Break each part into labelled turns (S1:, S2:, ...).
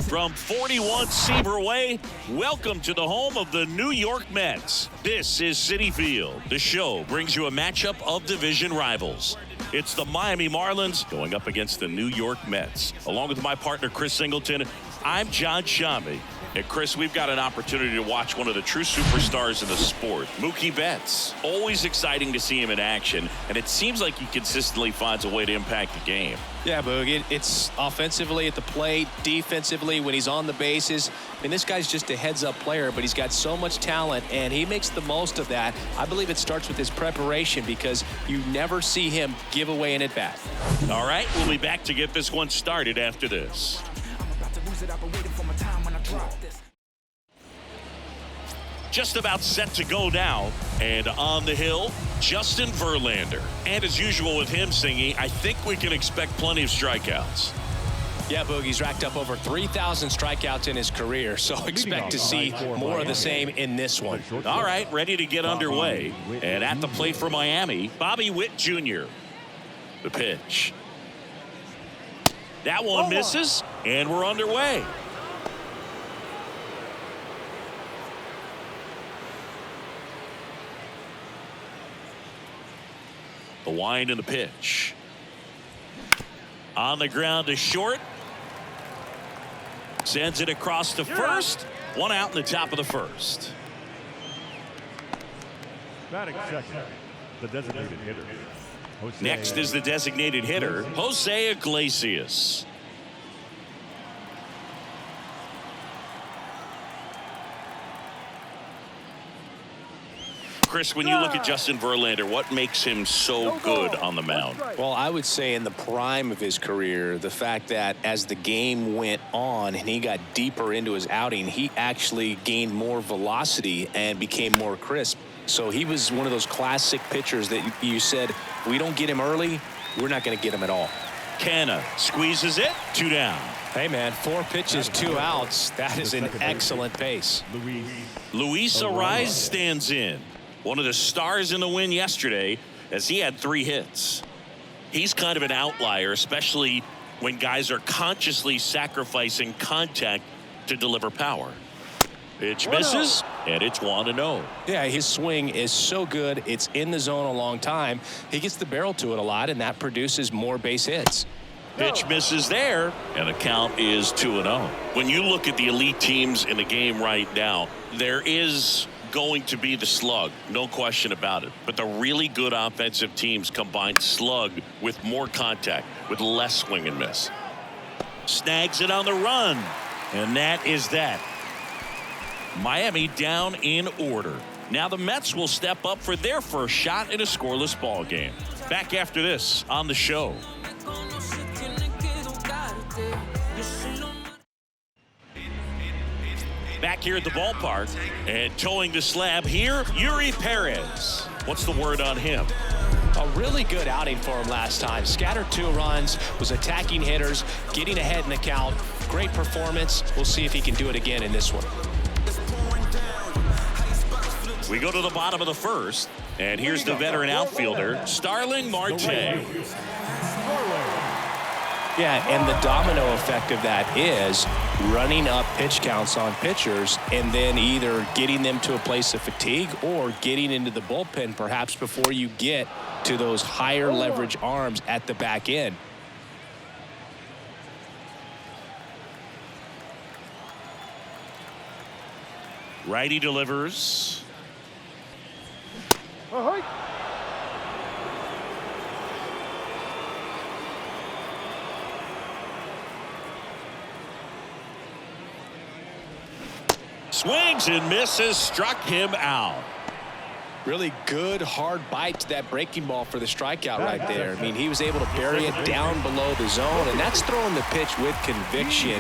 S1: From 41 Seaver Way, welcome to the home of the New York Mets. This is Citi Field. The show brings you a matchup of division rivals. It's the Miami Marlins going up against the New York Mets. Along with my partner, Chris Singleton, I'm John Shambi. And Chris, we've got an opportunity to watch one of the true superstars in the sport, Mookie Betts. Always exciting to see him in action, and it seems like he consistently finds a way to impact the game.
S2: Yeah, Boog, it's offensively at the plate, defensively when he's on the bases. I mean, this guy's just a heads-up player, but he's got so much talent, and he makes the most of that. I believe it starts with his preparation because you never see him give away an at-bat.
S1: All right, we'll be back to get this one started after this. Just about set to go now, and on the hill, Justin Verlander. And as usual with him singing, I think we can expect plenty of strikeouts.
S2: Yeah, Boogie's racked up over 3,000 strikeouts in his career, so expect to see more of the same in this one.
S1: All right, ready to get underway. And at the plate for Miami, Bobby Witt Jr. The pitch. That one misses, and we're underway. The wind and the pitch. On the ground to short. Sends it across to first. One out in the top of the first.
S3: Batting second, the designated hitter.
S1: Next is the designated hitter, Jose Iglesias. Chris, when you look at Justin Verlander, what makes him so good on the mound?
S2: Well, I would say in the prime of his career, the fact that as the game went on and he got deeper into his outing, he actually gained more velocity and became more crisp. So he was one of those classic pitchers that you said, if we don't get him early, we're not going to get him at all.
S1: Canna squeezes it, 2 down.
S2: Hey, man, 4 pitches, 2 outs. That is an excellent pace.
S1: Luis Ariz stands in. One of the stars in the win yesterday as he had 3 hits. He's kind of an outlier, especially when guys are consciously sacrificing contact to deliver power. Pitch misses, and it's 1-0.
S2: Yeah, his swing is so good. It's in the zone a long time. He gets the barrel to it a lot, and that produces more base hits.
S1: Pitch misses there, and the count is 2-0. When you look at the elite teams in the game right now, there is going to be the slug, no question about it. But the really good offensive teams combine slug with more contact, with less swing and miss. Snags it on the run, and that is that. Miami down in order. Now the Mets will step up for their first shot in a scoreless ball game. Back after this on the show. Back here at the ballpark, and towing the slab here, Yuri Perez. What's the word on him?
S2: A really good outing for him last time. Scattered 2 runs, was attacking hitters, getting ahead in the count. Great performance. We'll see if he can do it again in this one.
S1: We go to the bottom of the first, and here's the veteran outfielder, Starling Marte.
S2: Yeah, and the domino effect of that is running up pitch counts on pitchers and then either getting them to a place of fatigue or getting into the bullpen perhaps before you get to those higher leverage arms at the back end.
S1: Righty delivers. Swings and misses, struck him out.
S2: Really good, hard bite to that breaking ball for the strikeout right there. I mean, he was able to bury it down below the zone, and that's throwing the pitch with conviction.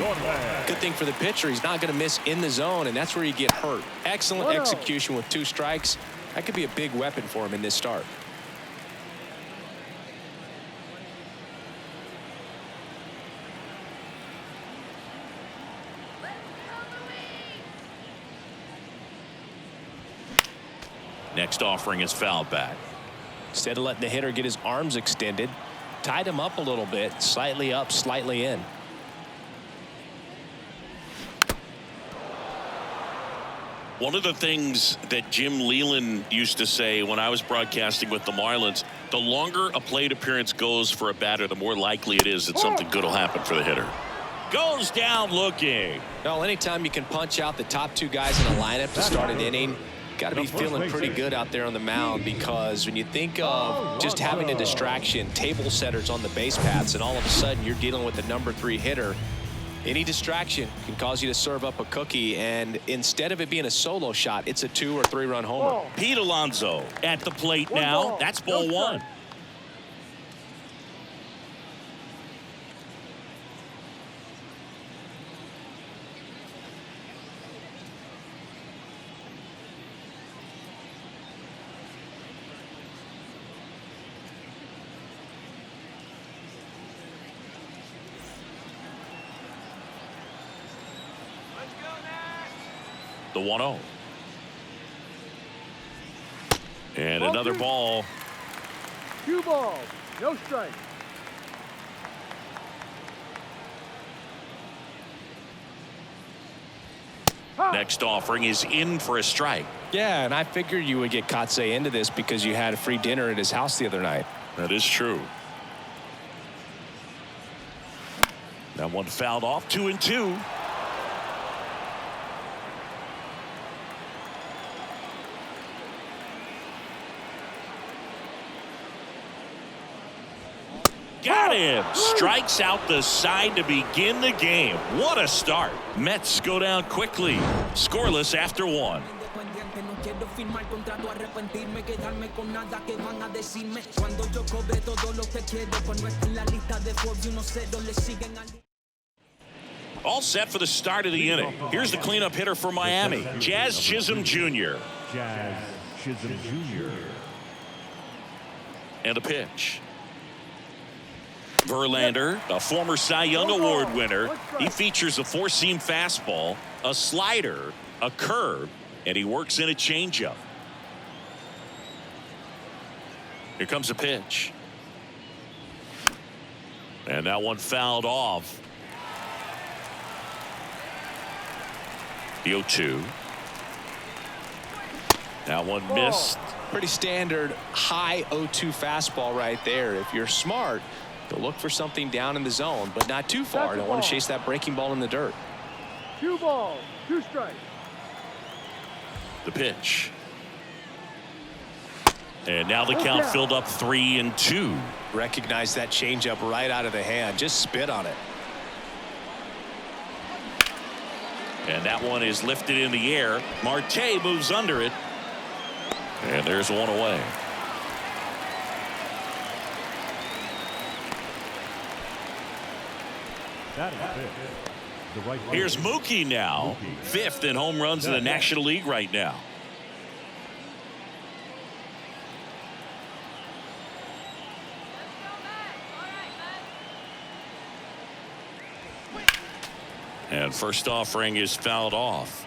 S2: Good thing for the pitcher, he's not going to miss in the zone, and that's where you get hurt. Excellent execution with 2 strikes. That could be a big weapon for him in this start.
S1: Next offering is fouled back.
S2: Instead of letting the hitter get his arms extended, tied him up a little bit, slightly up, slightly in.
S1: One of the things that Jim Leland used to say when I was broadcasting with the Marlins, the longer a plate appearance goes for a batter, the more likely it is that something good will happen for the hitter. Goes down looking.
S2: Well, anytime you can punch out the top two guys in a lineup to start an inning, got to be feeling pretty good out there on the mound, because when you think of just having a distraction, table setters on the base paths, and all of a sudden you're dealing with the #3 hitter, any distraction can cause you to serve up a cookie, and instead of it being a solo shot, it's a 2 or 3 run homer.
S1: Pete Alonso at the plate now. That's ball one. The 1-0. And another ball.
S4: 2 balls, no strike.
S1: Next offering is in for a strike.
S2: Yeah, and I figured you would get Kotsay into this because you had a free dinner at his house the other night.
S1: That is true. That one fouled off. 2-2. Got him. Strikes out the side to begin the game. What a start. Mets go down quickly. Scoreless after 1. All set for the start of the inning. Here's the cleanup hitter for Miami, Jazz Chisholm Jr.
S3: Jazz Chisholm Jr.
S1: And a pitch. Verlander, a former Cy Young Award winner. He features a 4-seam fastball, a slider, a curve, and he works in a changeup. Here comes a pitch. And that one fouled off. The 0-2. That one missed.
S2: Pretty standard high 0-2 fastball right there. If you're smart, you'll look for something down in the zone, but not too far. Don't want to chase that breaking ball in the dirt.
S4: 2 balls, 2 strikes.
S1: The pitch. And now the count filled up 3-2.
S2: Recognize that changeup right out of the hand. Just spit on it.
S1: And that one is lifted in the air. Marte moves under it. And there's one away.
S3: That is fifth. The right
S1: Here's Mookie now. 5th in home runs in the National League right now. And first offering is fouled off.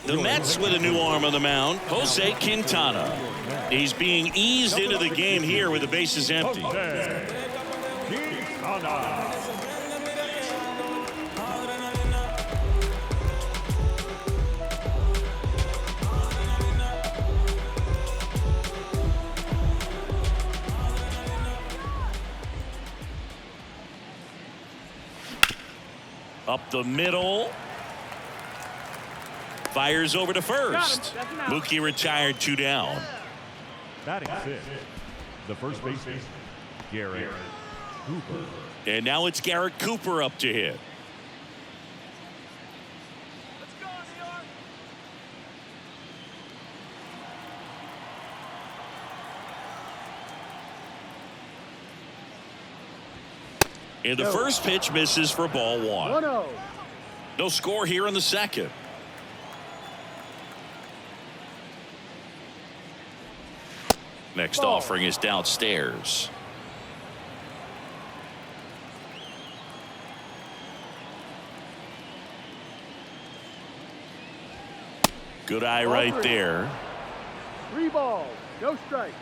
S1: The Mets with a new arm on the mound, Jose Quintana. He's being eased into the game here with the bases empty.
S3: Quintana.
S1: Up the middle. Fires over to first. Mookie retired, 2 down.
S3: Batting fifth. The first baseman, Garrett Cooper.
S1: And now it's Garrett Cooper up to hit. And the first pitch misses for ball 1.
S4: 1-0.
S1: No score here in the second. Next offering is downstairs. Good eye right there.
S4: 3 balls, no strikes.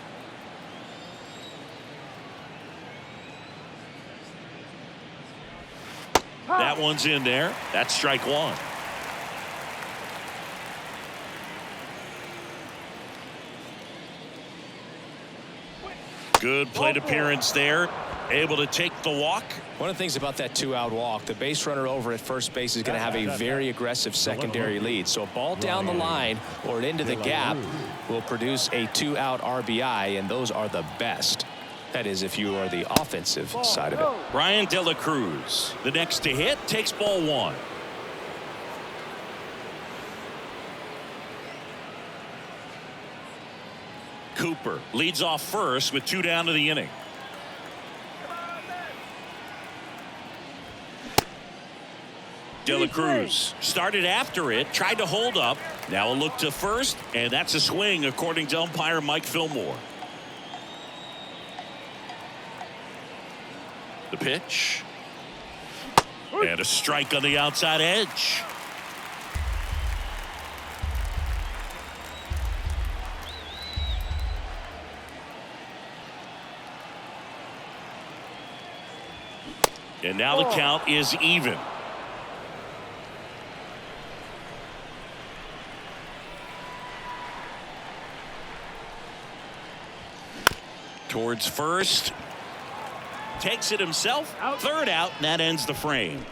S1: That one's in there. That's strike one. Good plate appearance there. Able to take the walk.
S2: One of the things about that 2-out walk, the base runner over at first base is going to have a very aggressive secondary lead. So a ball down the line or into the gap will produce a 2-out RBI, and those are the best. That is, if you are the offensive side of it.
S1: Brian De La Cruz, the next to hit, takes ball one. Cooper leads off first with 2 down to the inning. De La Cruz started after it, tried to hold up. Now a look to first, and that's a swing according to umpire Mike Fillmore. The pitch. And a strike on the outside edge. And now the count is even. Towards first. Takes it himself. Third out, and that ends the frame.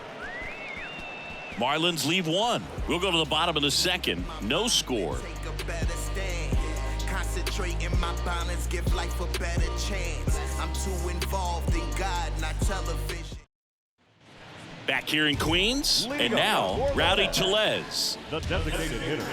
S1: Marlins leave one. We'll go to the bottom of the second. No score. Concentrating my balance, give life a better chance. I'm too involved in God, not television. Back here in Queens, and now Rowdy Tellez.
S3: The designated hitter.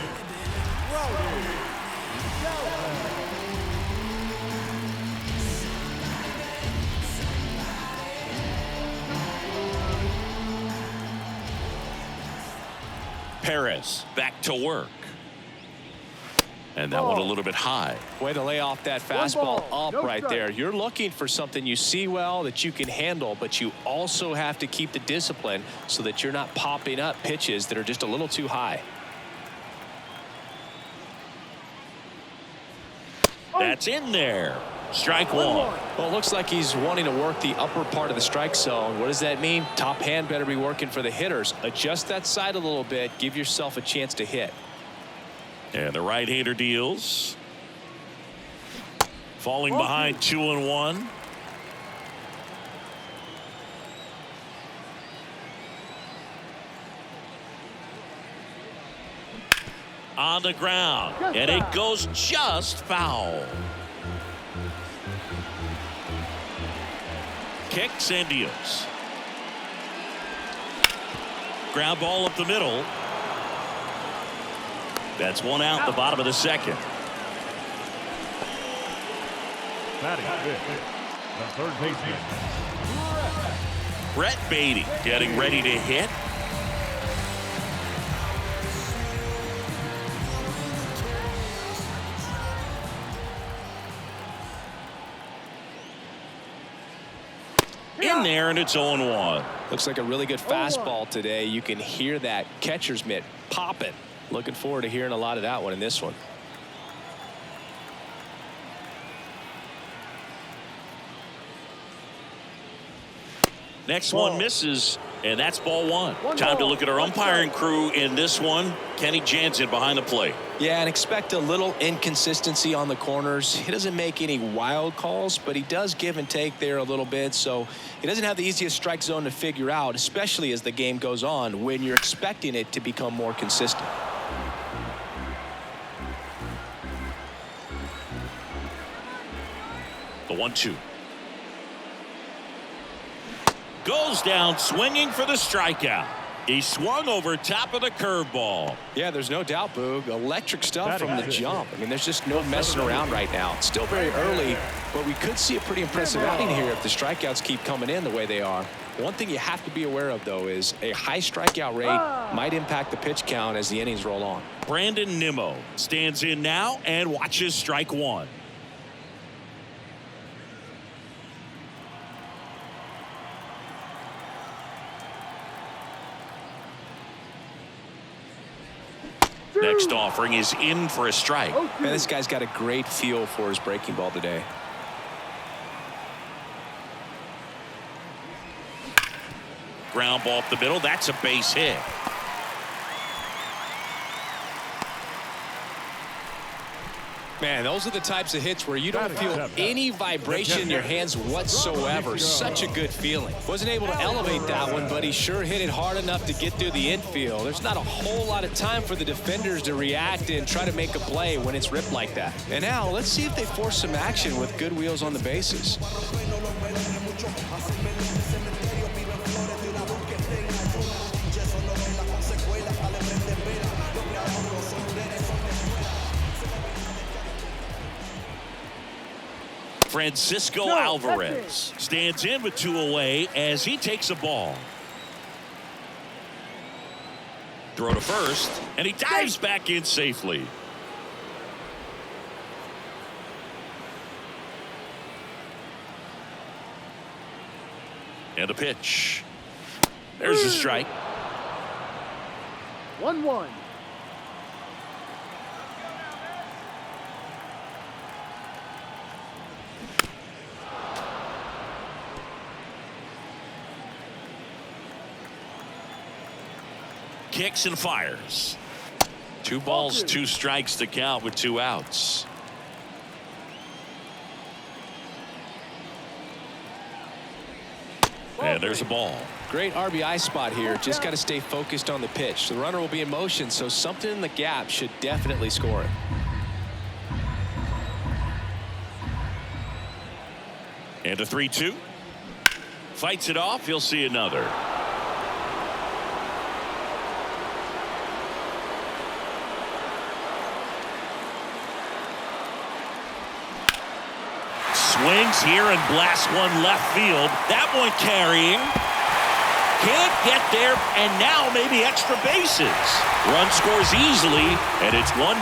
S1: Perez back to work. And that one a little bit high.
S2: Way to lay off that fastball up right there. You're looking for something you see well that you can handle, but you also have to keep the discipline so that you're not popping up pitches that are just a little too high.
S1: That's in there. Strike one.
S2: Well, it looks like he's wanting to work the upper part of the strike zone. What does that mean? Top hand better be working for the hitters. Adjust that side a little bit. Give yourself a chance to hit.
S1: And the right-hander deals. Falling behind 2-1. On the ground. And it goes just foul. Kicks and deals. Ground ball up the middle. That's one out, the bottom of the second.
S3: Batting fifth, the third baseman.
S1: Brett Beatty getting ready to hit. In there, and it's 0-1.
S2: Looks like a really good fastball today. You can hear that catcher's mitt popping. Looking forward to hearing a lot of that one in this one.
S1: Next one misses, and that's ball one. Time to look at our umpiring crew in this one. Kenny Jansen behind the plate.
S2: Yeah, and expect a little inconsistency on the corners. He doesn't make any wild calls, but he does give and take there a little bit. So he doesn't have the easiest strike zone to figure out, especially as the game goes on when you're expecting it to become more consistent.
S1: The 1-2. Goes down swinging for the strikeout. He swung over top of the curveball.
S2: Yeah, there's no doubt, Boog. Electric stuff from the jump. I mean, there's just no messing around right now. It's still very early, but we could see a pretty impressive outing here if the strikeouts keep coming in the way they are. One thing you have to be aware of, though, is a high strikeout rate might impact the pitch count as the innings roll on.
S1: Brandon Nimmo stands in now and watches strike one. Next offering is in for a strike.
S2: Man, this guy's got a great feel for his breaking ball today.
S1: Ground ball up the middle. That's a base hit.
S2: Man, those are the types of hits where you don't feel any vibration in your hands whatsoever. Such a good feeling. Wasn't able to elevate that one, but he sure hit it hard enough to get through the infield. There's not a whole lot of time for the defenders to react and try to make a play when it's ripped like that. And now let's see if they force some action with good wheels on the bases.
S1: Francisco Alvarez stands in with 2 away as he takes a ball. Throw to first, and he dives back in safely. And a pitch. There's a strike.
S4: 1-1.
S1: Kicks and fires. 2 balls, 2 strikes to count with 2 outs. And there's a ball.
S2: Great RBI spot here. Just got to stay focused on the pitch. The runner will be in motion, so something in the gap should definitely score it.
S1: And a 3-2. Fights it off. He'll see another. Swings here and blasts one left field. That one carrying. Can't get there, and now maybe extra bases. Run scores easily, and it's 1-0.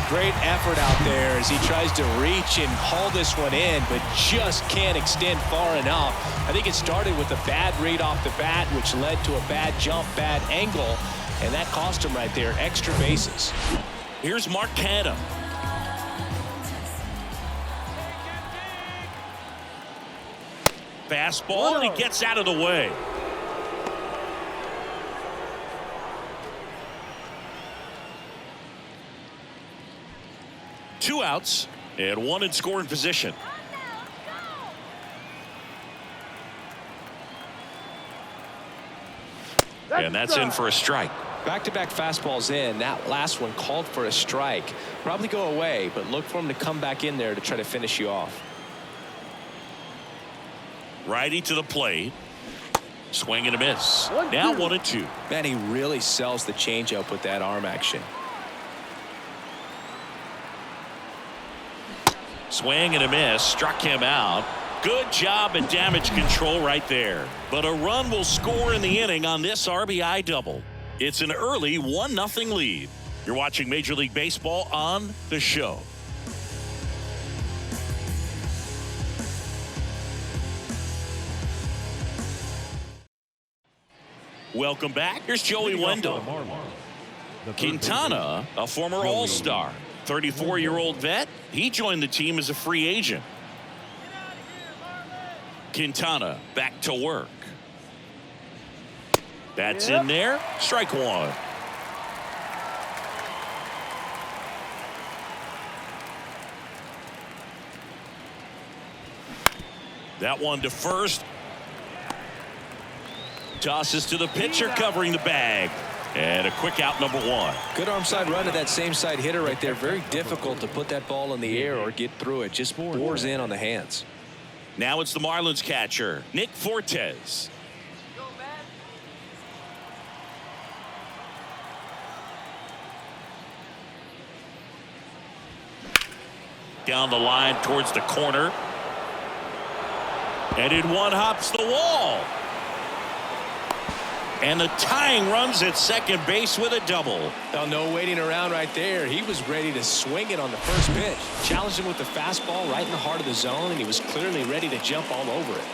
S2: Great effort out there as he tries to reach and haul this one in, but just can't extend far enough. I think it started with a bad read off the bat, which led to a bad jump, bad angle, and that cost him right there. Extra bases.
S1: Here's Mark Canha. Fastball, and he gets out of the way. Two outs and 1 in scoring position. And that's in for a strike.
S2: Back-to-back fastballs in. That last one called for a strike. Probably go away, but look for him to come back in there to try to finish you off.
S1: Righty to the plate. Swing and a miss. Now 1-2.
S2: Man, he really sells the changeup with that arm action.
S1: Swing and a miss. Struck him out. Good job at damage control right there. But a run will score in the inning on this RBI double. It's an early 1-0 lead. You're watching Major League Baseball on The Show. Welcome back. Here's Joey Wendell. Quintana, a former All-Star, 34-year-old vet. He joined the team as a free agent. Quintana back to work. That's in there. Strike 1. That one to first. Tosses to the pitcher, covering the bag. And a quick out, number 1.
S2: Good arm side run to that same side hitter right there. Very difficult to put that ball in the air or get through it. Just bores in on the hands.
S1: Now it's the Marlins catcher, Nick Fortes. down the line towards the corner. And it one hops the wall. And the tying runs at second base with a double.
S2: Well, no waiting around right there. He was ready to swing it on the first pitch. Challenged him with the fastball right in the heart of the zone, and he was clearly ready to jump all over it.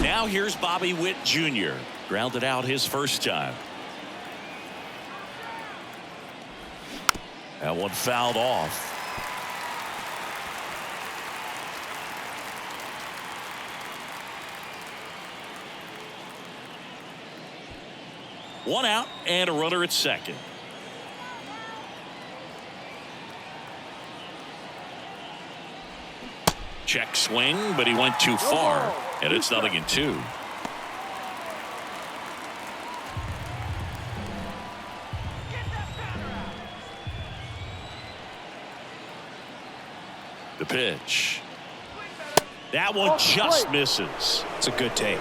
S1: Now here's Bobby Witt Jr. Grounded out his first time. That one fouled off. One out and a runner at second. Check swing, but he went too far, and it's 0-2. The pitch. That one just misses.
S2: It's a good take.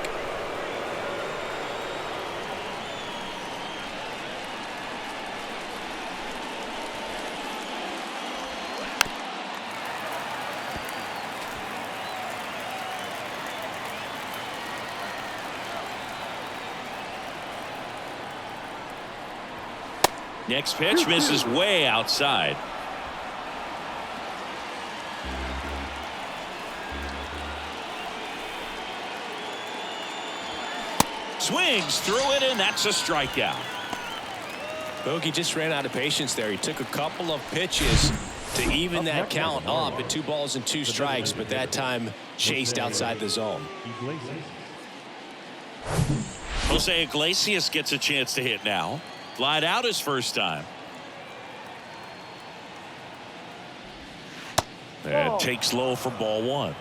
S1: Next pitch misses way outside. Swings through it, and that's a strikeout.
S2: Bogey just ran out of patience there. He took a couple of pitches to even that count up at 2 balls and 2 strikes, but that time chased outside the zone.
S1: Jose Iglesias gets a chance to hit now. Flied out his first time. And takes low for ball 1.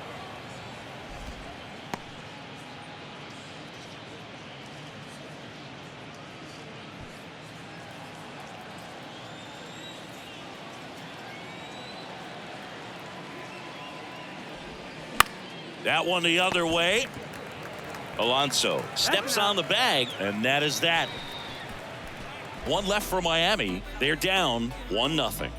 S1: That one the other way. Alonso steps on the bag, and that is that. One left for Miami. They're down 1-0.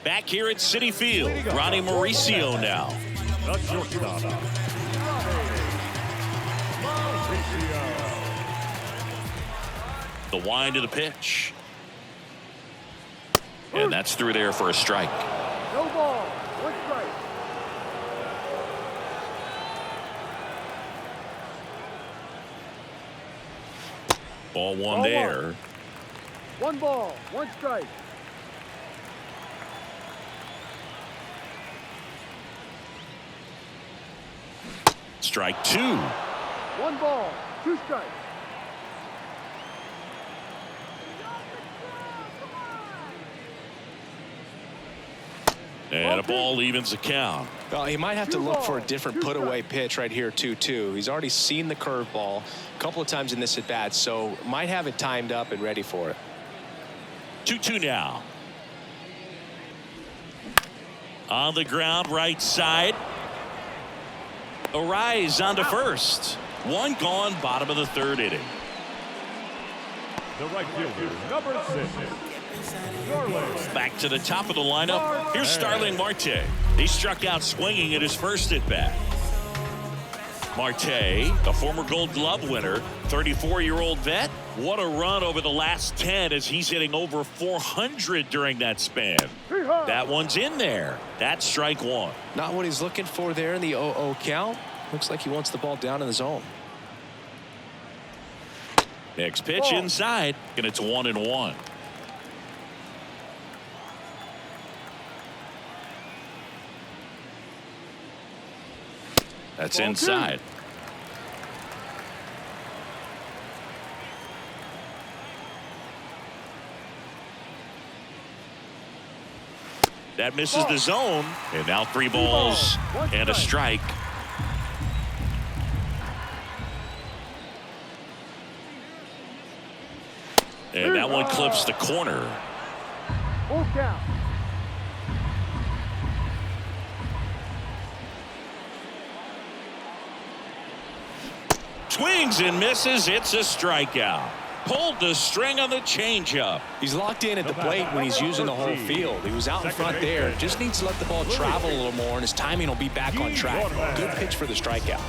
S1: Back here at Citi Field, Ronnie Mauricio now.
S3: The shortstop,
S1: The wind of the pitch. And that's through there for a strike.
S4: No ball. 1 strike.
S1: Ball 1 there.
S4: 1 ball. 1 strike.
S1: Strike 2.
S4: 1 ball. 2 strikes.
S1: And a ball evens the count.
S2: Well, he might have to look for a different put-away pitch right here, 2-2. He's already seen the curveball a couple of times in this at-bat, so might have it timed up and ready for it.
S1: 2-2 now. On the ground, right side. Arise on to first. 1 gone, bottom of the 3rd inning.
S3: the right fielder, number 6.
S1: Back to the top of the lineup. Here's Starling Marte. He struck out swinging at his first at bat. Marte, a former Gold Glove winner, 34-year-old vet. What a run over the last 10 as he's hitting over 400 during that span. That one's in there. That's strike 1.
S2: Not what he's looking for there in the 0-0 count. Looks like he wants the ball down in the zone.
S1: Next pitch inside, and it's 1-1. That's inside. That misses the zone, and now 3 balls and a strike. And that one clips the corner.
S4: Full count.
S1: Swings and misses. It's a strikeout. Pulled the string on the changeup.
S2: He's locked in at the plate when he's using the whole field. He was out in front there. Just needs to let the ball travel a little more, and his timing will be back on track. Good pitch for the strikeout.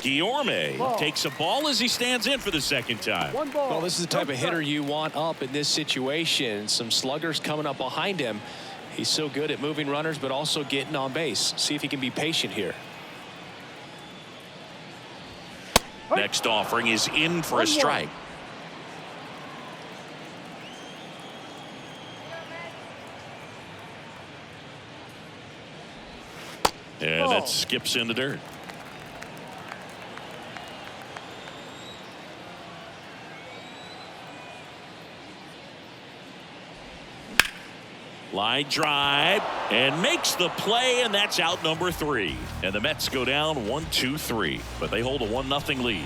S1: Guillorme takes a ball as he stands in for the second time.
S4: One ball.
S2: Well, this is the type of hitter you want up in this situation. Some sluggers coming up behind him. He's so good at moving runners, but also getting on base. See if he can be patient here.
S1: Next offering is in for a strike. And that skips in the dirt. Line drive and makes the play, and that's out number 3. And the Mets go down 1-2-3, but they hold a 1-0 lead.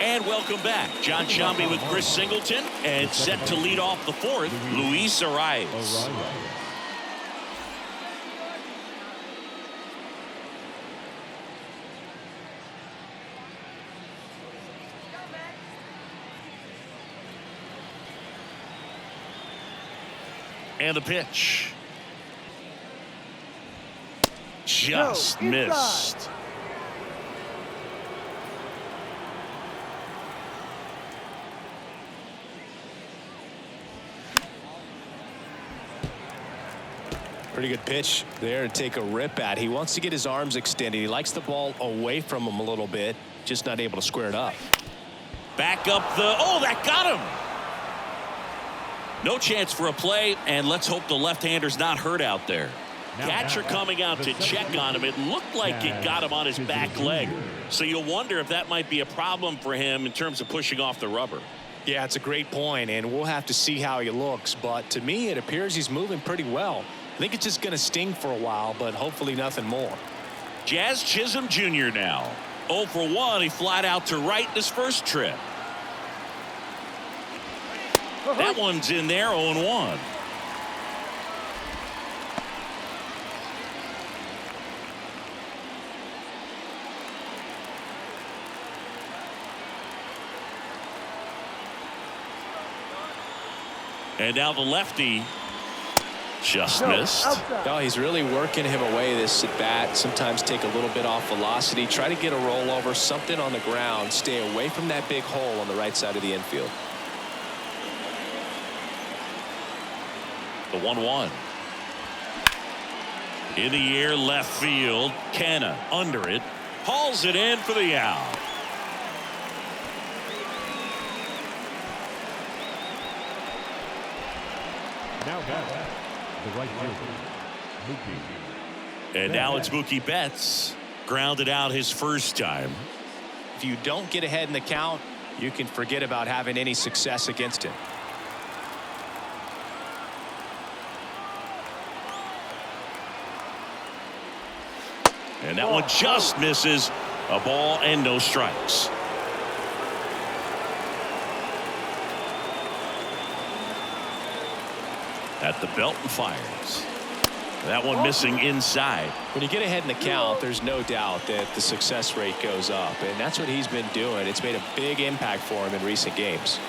S1: And welcome back. John Shambi with Chris Singleton, and set to lead off the 4th, Luis Arias. And the pitch. Just missed.
S2: Pretty good pitch there to take a rip at. He wants to get his arms extended. He likes the ball away from him a little bit, just not able to square it up.
S1: Back up the, oh, that got him. No chance for a play, and let's hope the left-hander's not hurt out there. Catcher coming out to check on him. It looked like it got him on his back leg. So you'll wonder if that might be a problem for him in terms of pushing off the rubber.
S2: Yeah, it's a great point, and we'll have to see how he looks. But to me, it appears he's moving pretty well. I think it's just going to sting for a while, but hopefully nothing more.
S1: Jazz Chisholm Jr. now. 0 for 1. He flied out to right in his first trip. That one's in there, 0-1. And now the lefty just missed.
S2: Oh, he's really working him away this at bat. Sometimes take a little bit off velocity. Try to get a rollover, something on the ground. Stay away from that big hole on the right side of the infield.
S1: The 1-1. In the air, left field. Canna under it. Hauls it in for the out.
S3: Now the right fielder, Mookie.
S1: And now it's Mookie Betts. Grounded out his first time.
S2: If you don't get ahead in the count, you can forget about having any success against him.
S1: And that one just misses. A ball and no strikes. At the belt and fires. That one missing inside.
S2: When you get ahead in the count, there's no doubt that the success rate goes up, and that's what he's been doing. It's made a big impact for him in recent games.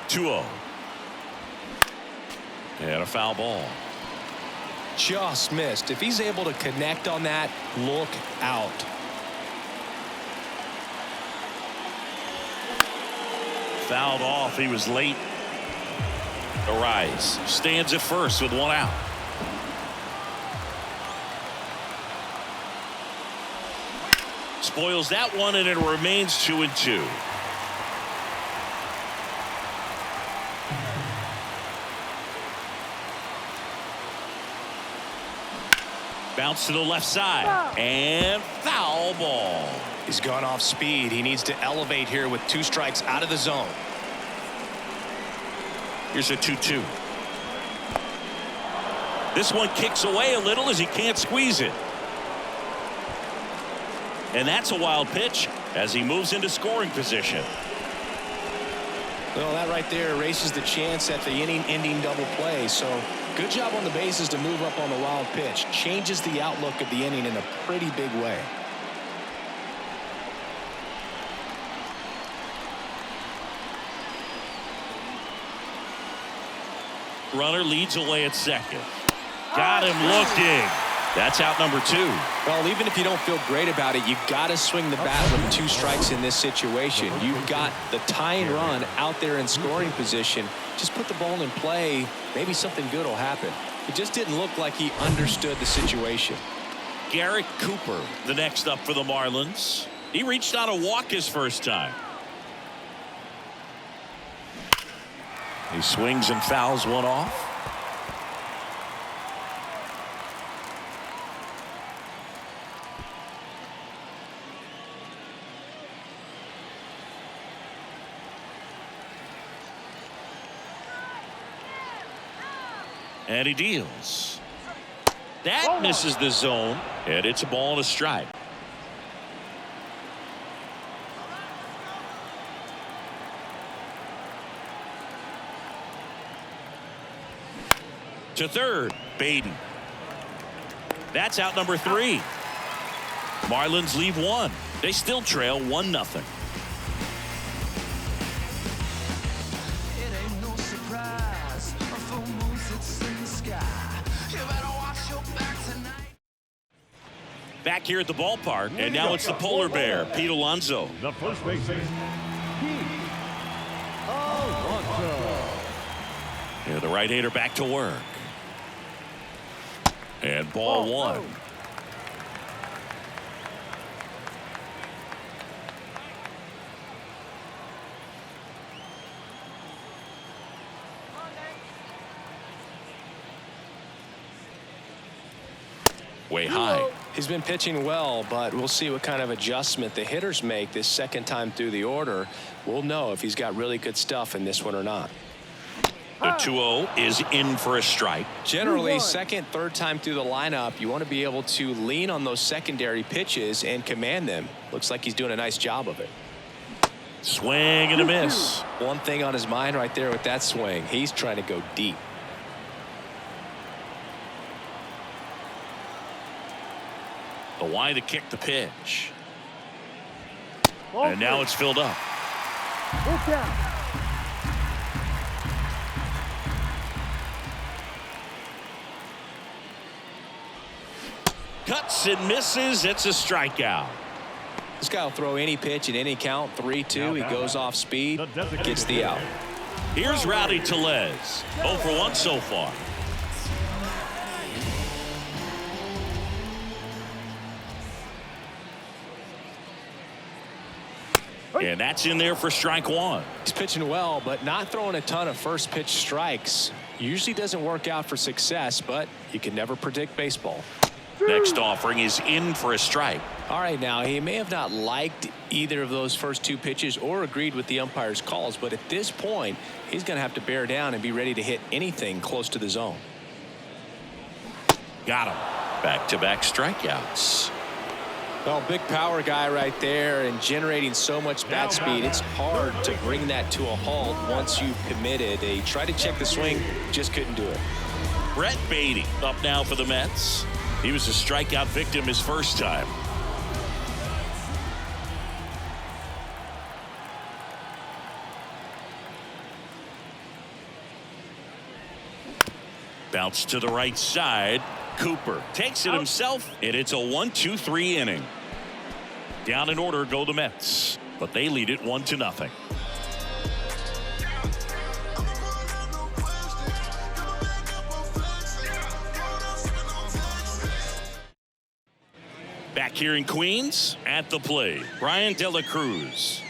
S1: 2-0. And a foul ball.
S2: Just missed. If he's able to connect on that, look out.
S1: Fouled off. He was late. Arias stands at first with 1 out. Spoils that one, and it remains 2-2. Bounce to the left side and foul ball.
S2: He's gone off speed. He needs to elevate here with 2 strikes out of the zone.
S1: Here's a 2-2. This one kicks away a little as he can't squeeze it. And that's a wild pitch. as he moves into scoring position.
S2: Well, that right there erases the chance at the inning-ending double play. So good job on the bases to move up on the wild pitch. Changes the outlook of the inning in a pretty big way.
S1: Runner leads away at second. Got him looking. That's out number 2.
S2: Well, even if you don't feel great about it, you got to swing the bat with 2 strikes in this situation. You've got the tying run out there in scoring position. Just put the ball in play. Maybe something good will happen. It just didn't look like he understood the situation.
S1: Garrett Cooper, the next up for the Marlins. He reached out a walk his first time. He swings and fouls one off. And he deals. That misses the zone, and it's a ball and a strike. To third, Baden. That's out number 3. Marlins leave 1. They still trail 1-0. Back here at the ballpark, and now it's the polar bear, Pete Alonso.
S3: The first baseman, Pete Alonso.
S1: Yeah, the right-hander back to work. And ball 1. Way high.
S2: He's been pitching well, but we'll see what kind of adjustment the hitters make this second time through the order. We'll know if he's got really good stuff in this one or not.
S1: The 2-0 is in for a strike.
S2: Generally, second, third time through the lineup, you want to be able to lean on those secondary pitches and command them. Looks like he's doing a nice job of it.
S1: Swing and a miss.
S2: One thing on his mind right there with that swing, he's trying to go deep.
S1: The wide to kick the pitch. And now it's filled up. Cuts and misses. It's a strikeout.
S2: This guy will throw any pitch at any count. 3-2. He goes off speed, gets the out.
S1: Here's Rowdy Tellez. 0 for 1 so far. And that's in there for strike 1.
S2: He's pitching well, but not throwing a ton of first pitch strikes. Usually doesn't work out for success, but you can never predict baseball.
S1: Next offering is in for a strike.
S2: All right, now he may have not liked either of those first 2 pitches or agreed with the umpire's calls, but at this point, he's going to have to bear down and be ready to hit anything close to the zone.
S1: Got him. Back-to-back strikeouts.
S2: Well, big power guy right there and generating so much bat speed. It's hard to bring that to a halt once you've committed. They tried to check the swing, just couldn't do it.
S1: Brett Baty up now for the Mets. He was a strikeout victim his first time. Bounce to the right side. Cooper takes it himself, and it's a 1-2-3 inning. Down in order go the Mets, but they lead it 1-0. Back here in Queens, at the plate, Brian De La Cruz.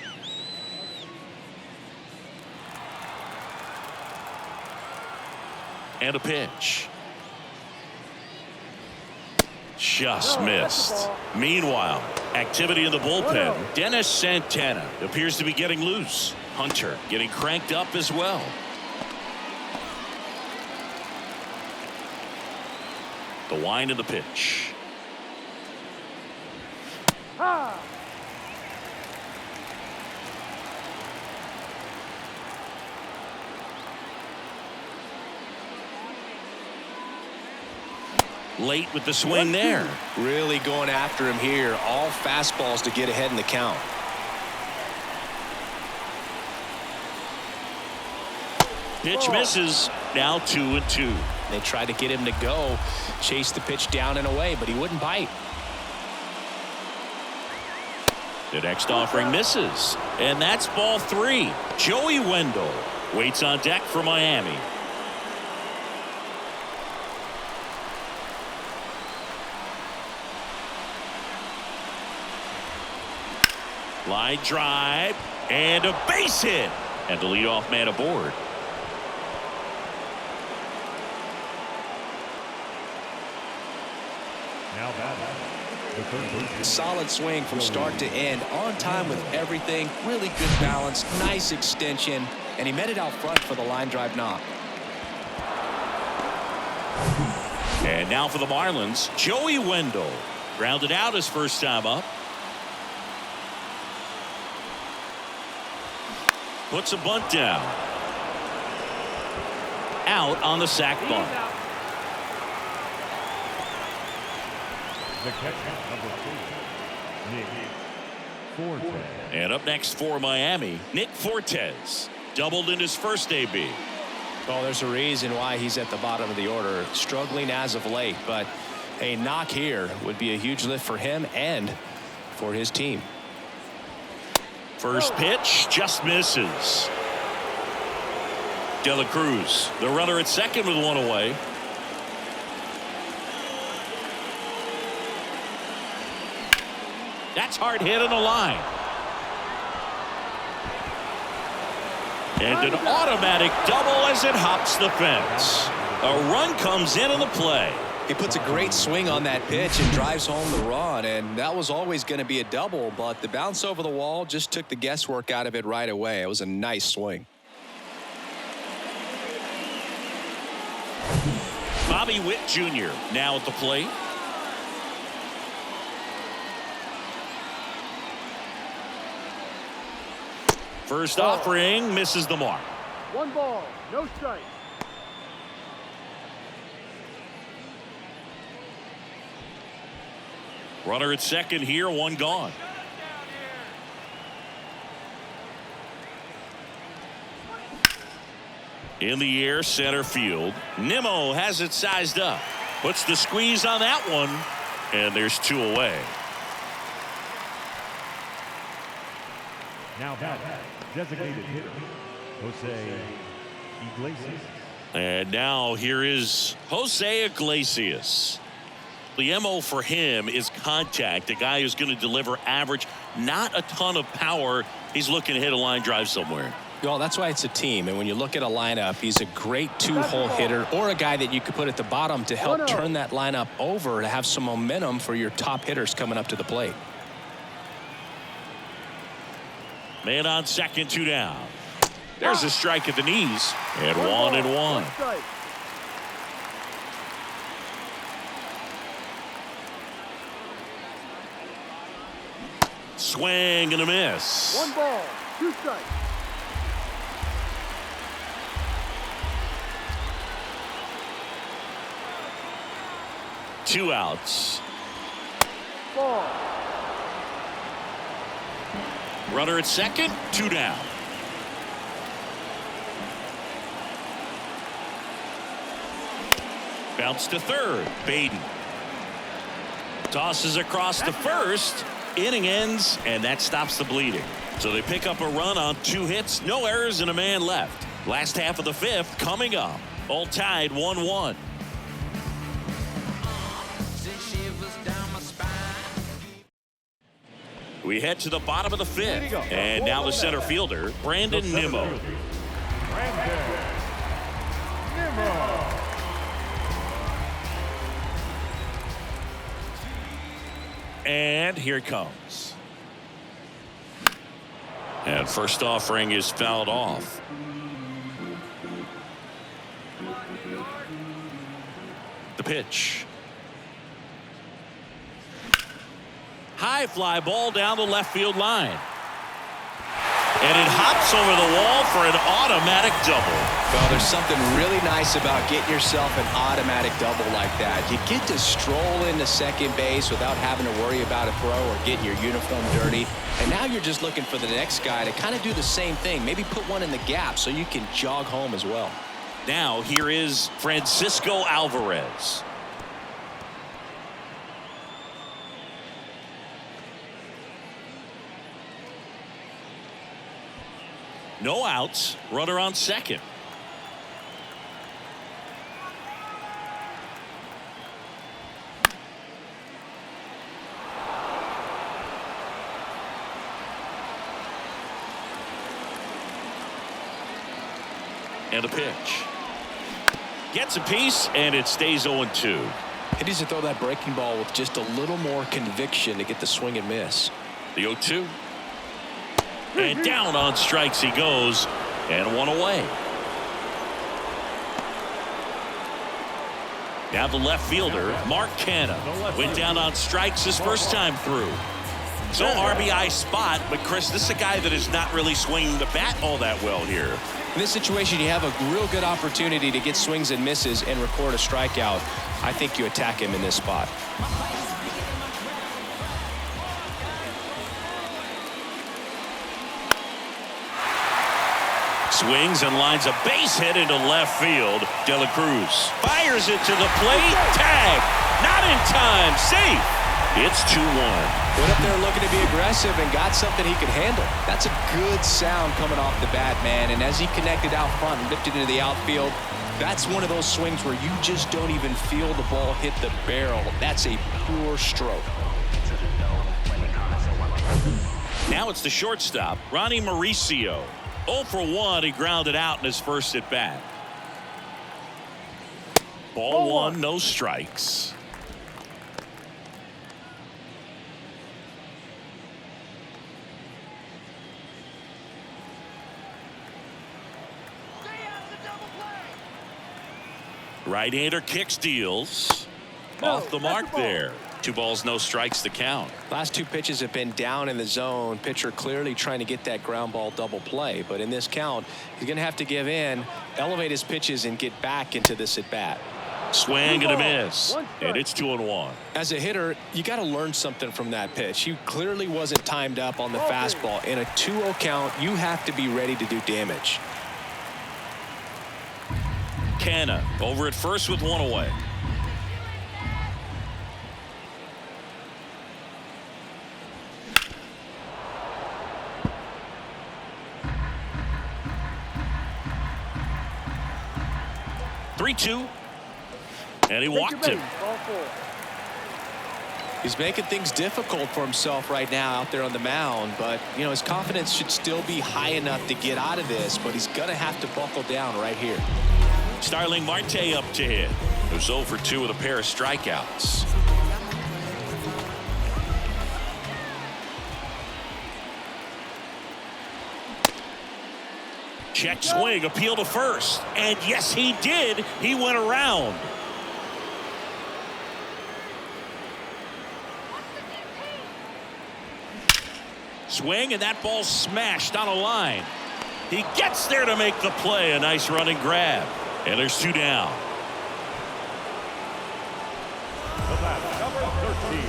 S1: And a pitch. Just missed. Meanwhile, activity in the bullpen. Dennis Santana appears to be getting loose. Hunter getting cranked up as well. The wind of the pitch. late with the swing there.
S2: Really going after him here. All fastballs to get ahead in the count.
S1: Pitch misses. Now 2-2.
S2: They tried to get him to go, chase the pitch down and away, but he wouldn't bite.
S1: The next offering misses, and that's ball 3. Joey Wendell waits on deck for Miami. Line drive and a base hit, and the leadoff man aboard.
S3: Now batting, the third baseman.
S2: Solid swing from start to end, on time with everything. Really good balance, nice extension, and he met it out front for the line drive knock.
S1: And now for the Marlins, Joey Wendell grounded out his first time up. Puts a bunt down. Out on the sac bunt.
S3: The catcher, number 2, Nick Forte.
S1: And up next for Miami, Nick Fortes. Doubled in his first AB.
S2: Well, there's a reason why he's at the bottom of the order. Struggling as of late, but a knock here would be a huge lift for him and for his team.
S1: First pitch just misses. De La Cruz, the runner at second with one away. That's hard hit on the line. And an automatic double as it hops the fence. A run comes in on the play.
S2: He puts a great swing on that pitch and drives home the run, and that was always going to be a double, but the bounce over the wall just took the guesswork out of it right away. It was a nice swing.
S1: Bobby Witt Jr. now at the plate. First offering misses the mark.
S4: 1 ball, no strike.
S1: Runner at second here, one gone. In the air, center field. Nimmo has it sized up. Puts the squeeze on that one, and there's 2 away.
S3: Now batting, designated hitter, Jose Iglesias.
S1: And now here is Jose Iglesias. The MO for him is contact. A guy who's going to deliver average, not a ton of power. He's looking to hit a line drive somewhere.
S2: Well, that's why it's a team, and when you look at a lineup, he's a great 2-hole hitter or a guy that you could put at the bottom to help turn that lineup over to have some momentum for your top hitters coming up to the plate.
S1: Man on second, 2 down. There's a strike at the knees, and 1-1. Swing and a miss.
S4: 1 ball, 2 strikes.
S1: Two outs.
S4: Ball.
S1: Runner at second, 2 down. Bounce to third. Baden tosses across to first. Inning ends, and that stops the bleeding. So they pick up a run on 2 hits, no errors, and a man left. Last half of the 5th coming up. All tied 1-1. We head to the bottom of the 5th, and now the center fielder, Brandon Nimmo.
S3: Brandon Nimmo.
S1: And here it comes. And first offering is fouled off. The pitch. High fly ball down the left field line. And it hops over the wall for an automatic double.
S2: Well, there's something really nice about getting yourself an automatic double like that. You get to stroll into second base without having to worry about a throw or getting your uniform dirty. And now you're just looking for the next guy to kind of do the same thing. Maybe put one in the gap so you can jog home as well.
S1: Now here is Francisco Alvarez. No outs, runner on second. And a pitch. Gets a piece, and it stays 0-2.
S2: He needs to throw that breaking ball with just a little more conviction to get the swing and miss.
S1: The 0-2. And down on strikes he goes, and one away. Now the left fielder, Mark Canha, went down on strikes his first time through. So RBI spot, but Chris, this is a guy that is not really swinging the bat all that well here.
S2: In this situation, you have a real good opportunity to get swings and misses and record a strikeout. I think you attack him in this spot.
S1: Swings and lines a base hit into left field. De La Cruz fires it to the plate. Tag. Not in time. Safe. It's 2-1.
S2: Went up there looking to be aggressive and got something he could handle. That's a good sound coming off the bat, man. And as he connected out front and lifted into the outfield, that's one of those swings where you just don't even feel the ball hit the barrel. That's a pure stroke.
S1: Now it's the shortstop, Ronnie Mauricio. 0 for 1, he grounded out in his first at bat. Ball one, no strikes. Right-hander kicks, deals. Off the mark there. 2 balls, no strikes to count.
S2: Last 2 pitches have been down in the zone. Pitcher clearly trying to get that ground ball double play. But in this count, he's going to have to give in, elevate his pitches, and get back into this at bat.
S1: Swing and a miss. And it's 2-1.
S2: As a hitter, you got to learn something from that pitch. He clearly wasn't timed up on the fastball. In a 2-0 count, you have to be ready to do damage.
S1: Canha over at first with 1 away. And he walked him.
S2: He's making things difficult for himself right now out there on the mound, but you know his confidence should still be high enough to get out of this, but he's gonna have to buckle down right here.
S1: Starling Marte up to hit. It was 0 for 2 with a pair of strikeouts. Check swing, appeal to first. And yes, he did. He went around. Swing, and that ball smashed on a line. He gets there to make the play. A nice running grab. And there's 2 down.
S3: Number 13,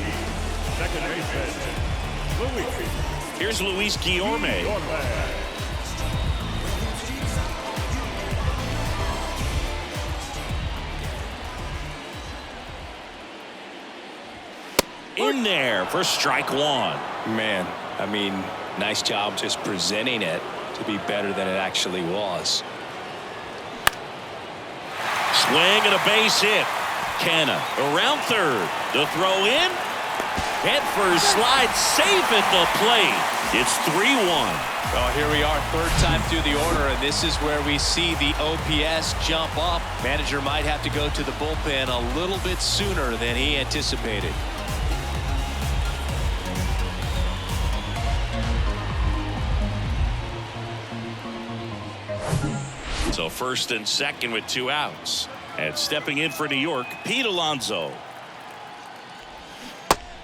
S3: second baseman, Luis.
S1: Here's Luis Guillorme. In there for strike 1.
S2: Man, I mean, nice job just presenting it to be better than it actually was.
S1: Swing and a base hit. Canha around third. The throw in. Head first slide safe at the plate. It's 3-1.
S2: Well, here we are, 3rd time through the order, and this is where we see the OPS jump up. Manager might have to go to the bullpen a little bit sooner than he anticipated.
S1: So first and second with 2 outs. And stepping in for New York, Pete Alonso.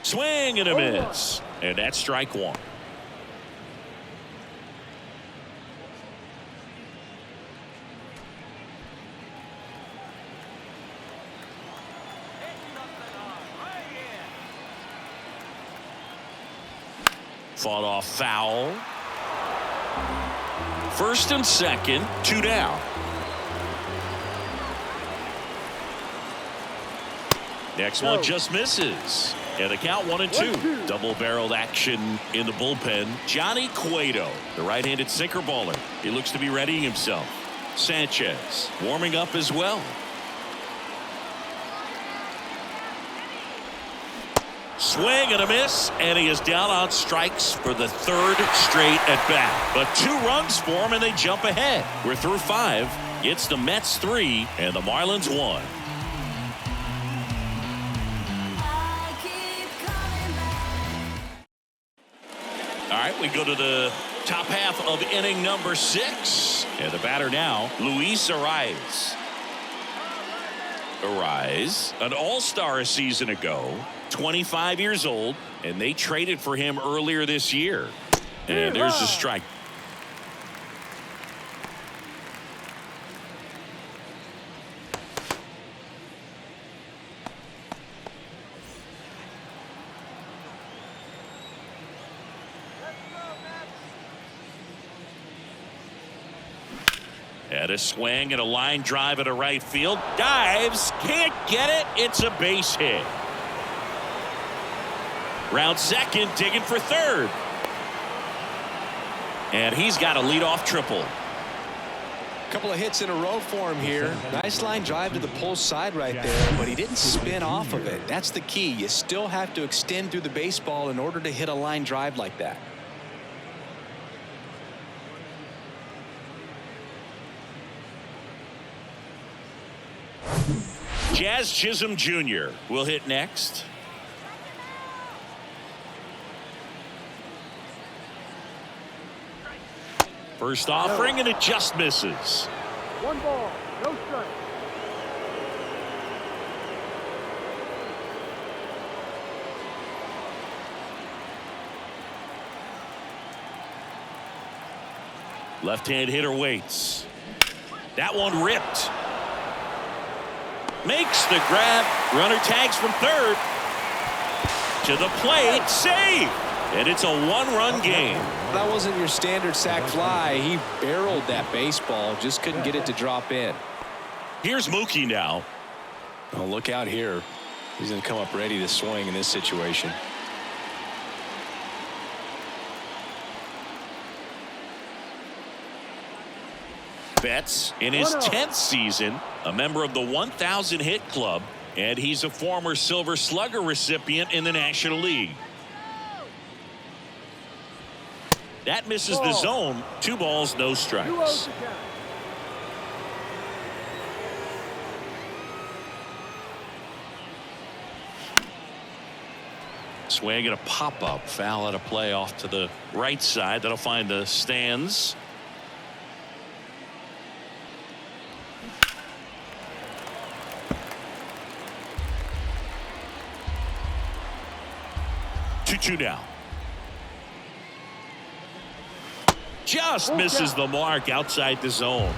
S1: Swing and a miss. And that's strike 1. Fought off foul. First and second, 2 down. Next one just misses. And the count 1-2. Double-barreled action in the bullpen. Johnny Cueto, the right-handed sinker baller. He looks to be readying himself. Sanchez warming up as well. Swing and a miss, and he is down on strikes for the 3rd straight at bat. But 2 runs for him, and they jump ahead. We're through 5. It's the Mets 3 and the Marlins 1. All right, we go to the top half of inning number 6. And the batter now, Luis Arraez. Arraez, an all-star a season ago, 25 years old, and they traded for him earlier this year. And there's the strike. And a swing and a line drive at a right field. Dives, can't get it. It's a base hit. Round second, digging for third. And he's got a leadoff triple.
S2: Couple of hits in a row for him here. Nice line drive to the pull side right there, but he didn't spin off of it. That's the key. You still have to extend through the baseball in order to hit a line drive like that.
S1: Jazz Chisholm Jr. will hit next. First offering, and it just misses.
S4: 1 ball, no strike.
S1: Left-hand hitter waits. That one ripped. Makes the grab. Runner tags from third. To the plate. Save. And it's a 1-run game.
S2: That wasn't your standard sac fly. He barreled that baseball. Just couldn't get it to drop in.
S1: Here's Mookie now.
S2: Oh, look out here. He's going to come up ready to swing in this situation.
S1: Betts in his 10th season, a member of the 1,000 hit club, and he's a former Silver Slugger recipient in the National League. That misses the zone. 2 balls, no strikes. Swing and a pop-up. Foul out of play off to the right side. That'll find the stands. Two down. Just misses the mark outside the zone.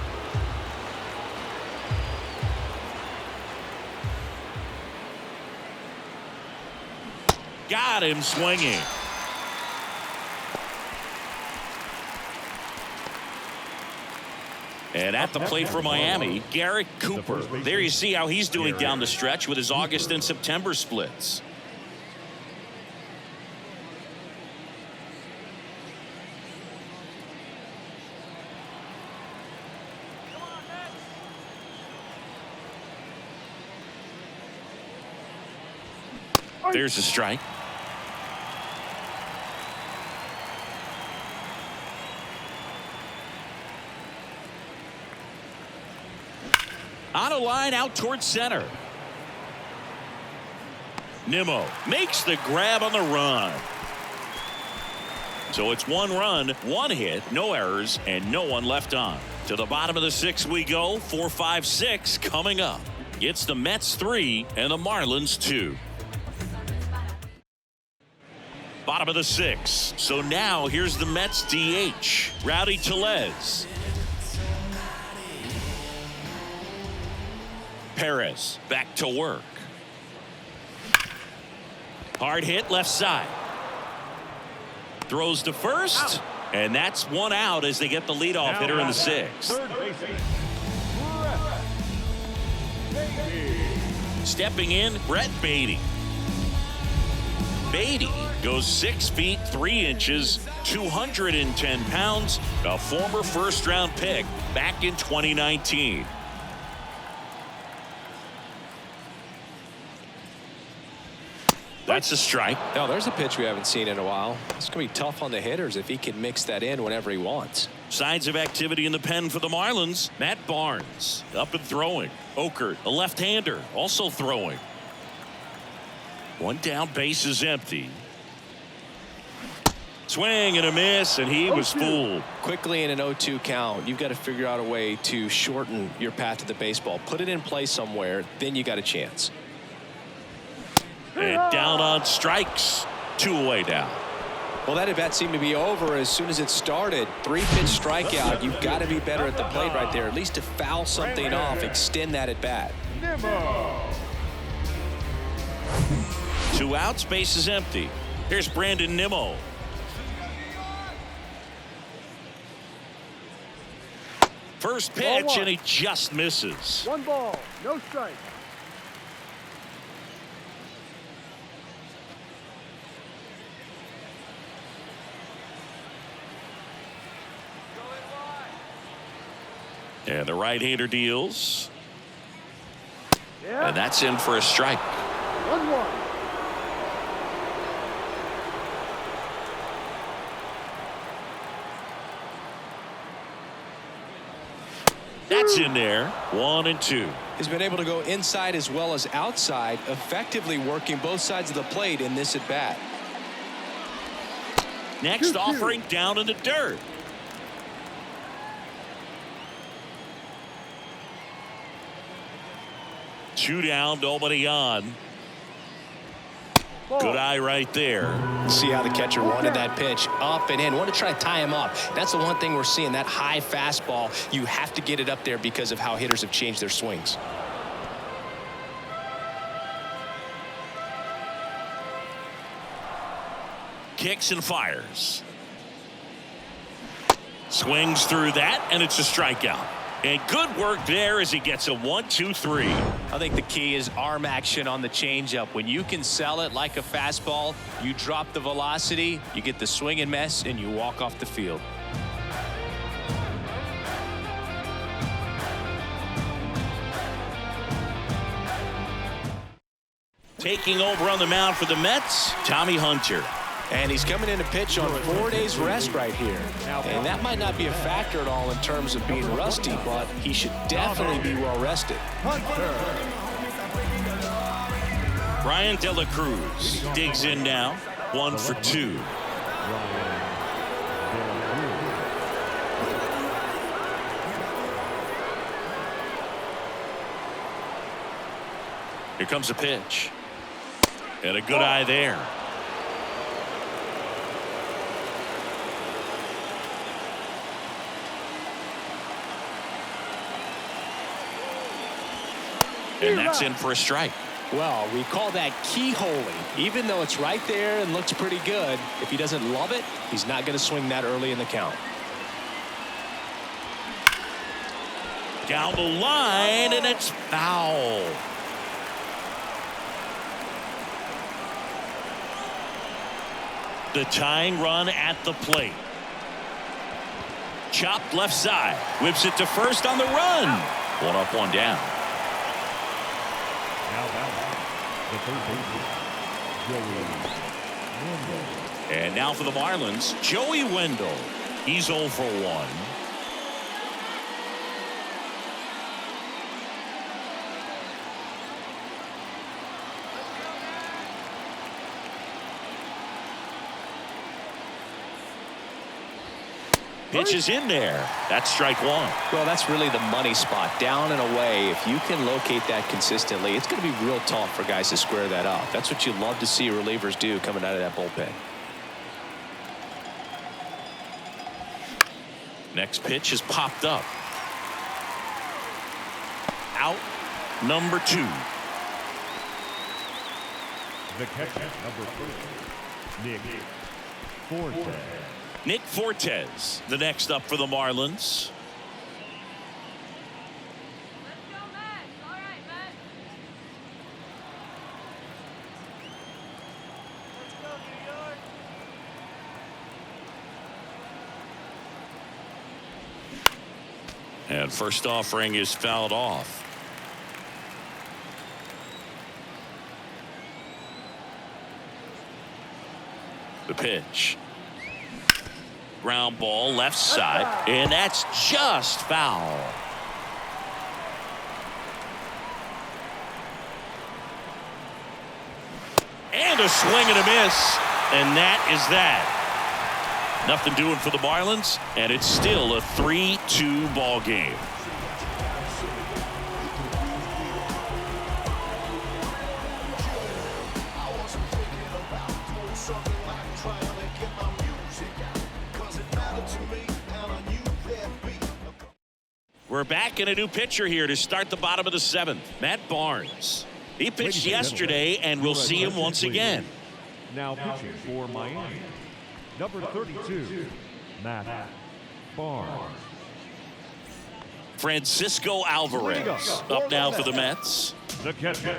S1: Got him swinging. And at the plate for Miami, Garrett Cooper. There you see how he's doing down the stretch with his August and September splits. There's a strike. On a line out towards center. Nimmo makes the grab on the run. So it's 1 run, 1 hit, no errors, and no one left on. To the bottom of the 6th we go. 4, 5, 6 coming up. It's the Mets 3 and the Marlins 2. Bottom of the 6th. So now here's the Mets DH, Rowdy Tellez. Perez back to work. Hard hit left side. Throws to first, and that's one out as they get the leadoff hitter in the sixth.
S3: Third baseman,
S1: Stepping in, Brett Beatty. Beatty goes 6 feet 3 inches, 210 pounds, a former first-round pick back in 2019. That's a strike.
S2: Now, there's a pitch we haven't seen in a while. It's going to be tough on the hitters if he can mix that in whenever he wants.
S1: Signs of activity in the pen for the Marlins. Matt Barnes up and throwing. Okert, a left-hander, also throwing. One down, base is empty. Swing and a miss, and he was fooled.
S2: Quickly in an 0-2 count, you've got to figure out a way to shorten your path to the baseball. Put it in play somewhere, then you got a chance.
S1: And down on strikes. 2 away down.
S2: Well, that at-bat seemed to be over as soon as it started. 3-pitch strikeout. You've got to be better at the plate right there, at least to foul something off, extend that at-bat.
S1: 2 outs, base is empty. Here's Brandon Nimmo. First pitch, and he just misses.
S4: 1 ball, no strike.
S1: And the right-hander deals.
S4: Yeah.
S1: And that's in for a strike.
S4: 1-1.
S1: That's in there. 1-2.
S2: He's been able to go inside as well as outside, effectively working both sides of the plate in this at-bat.
S1: Next offering down in the dirt. Two down, nobody on. Good eye right there.
S2: See how the catcher wanted that pitch up and in. Want to try to tie him up. That's the one thing we're seeing, that high fastball. You have to get it up there because of how hitters have changed their swings.
S1: Kicks and fires. Swings through that, and it's a strikeout. And good work there as he gets a 1-2-3.
S5: I think the key is arm action on the changeup. When you can sell it like a fastball, you drop the velocity, you get the swing and miss, and you walk off the field.
S1: Taking over on the mound for the Mets, Tommy Hunter.
S2: And he's coming in to pitch on 4 days rest right here. And that might not be a factor at all in terms of being rusty, but he should definitely be well rested.
S1: Brian De La Cruz digs in now. 1 for 2. Here comes a pitch. And a good eye there. And that's in for a strike.
S2: Well, we call that keyholing. Even though it's right there and looks pretty good, if he doesn't love it, he's not going to swing that early in the count.
S1: Down the line, and it's foul. The tying run at the plate. Chopped left side. Whips it to first on the run. 1 up, 1 down. And now for the Marlins, Joey Wendell. He's 0 for 1. Pitch is in there. That's strike 1.
S2: Well, that's really the money spot, down and away. If you can locate that consistently, it's going to be real tough for guys to square that up. That's what you love to see relievers do coming out of that bullpen.
S1: Next pitch is popped up. Out number 2.
S3: The catcher, number 3, Nick Forte.
S1: Nick Fortes, the next up for the Marlins. And first offering is fouled off. The pitch. Ground ball left side, and that's just foul. And a swing and a miss, and that is that. Nothing doing for the Marlins, and it's still a 3-2 ball game. We're back in a new pitcher here to start the bottom of the 7th. Matt Barnes. He pitched yesterday, and we'll see him once again.
S3: Now pitching for Miami, number 32, Matt Barnes.
S1: Francisco Alvarez up now for the Mets.
S3: The catcher,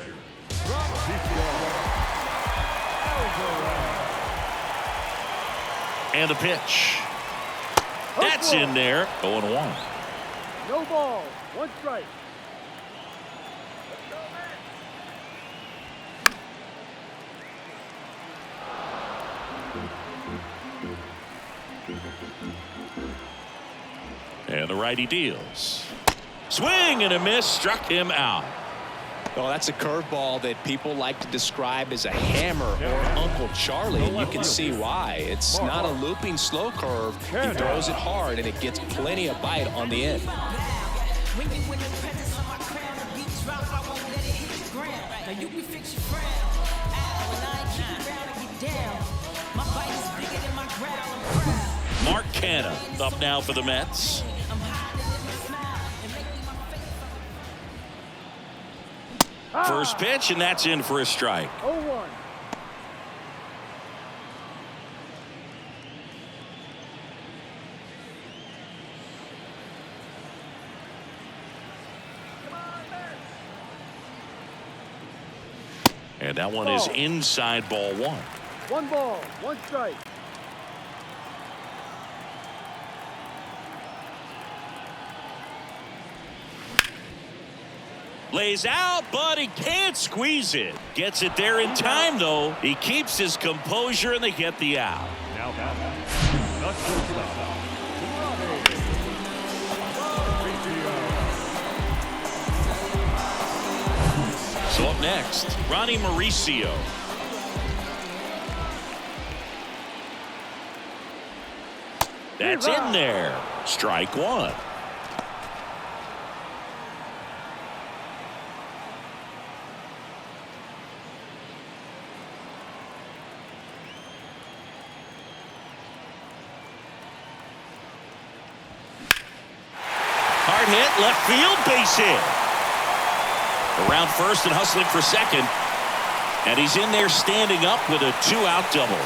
S1: And the pitch. That's in there. 0-1.
S4: No ball. One strike.
S1: And the righty deals. Swing and a miss, struck him out.
S2: Well, that's a curveball that people like to describe as a hammer or Uncle Charlie, and you can see why. It's not a looping slow curve. He throws it hard, and it gets plenty of bite on the end.
S1: Mark Canha up now for the Mets. First pitch, and that's in for a strike.
S4: 0-1.
S1: And that one is inside ball 1.
S4: One ball. One strike.
S1: Lays out, but he can't squeeze it. Gets it there in time, though. He keeps his composure, and they get the out.
S3: now the shortstop,
S1: So up next, Ronnie Mauricio. That's in there. Strike 1. Hard hit, left field, base hit. Around first and hustling for second. And he's in there standing up with a 2-out double.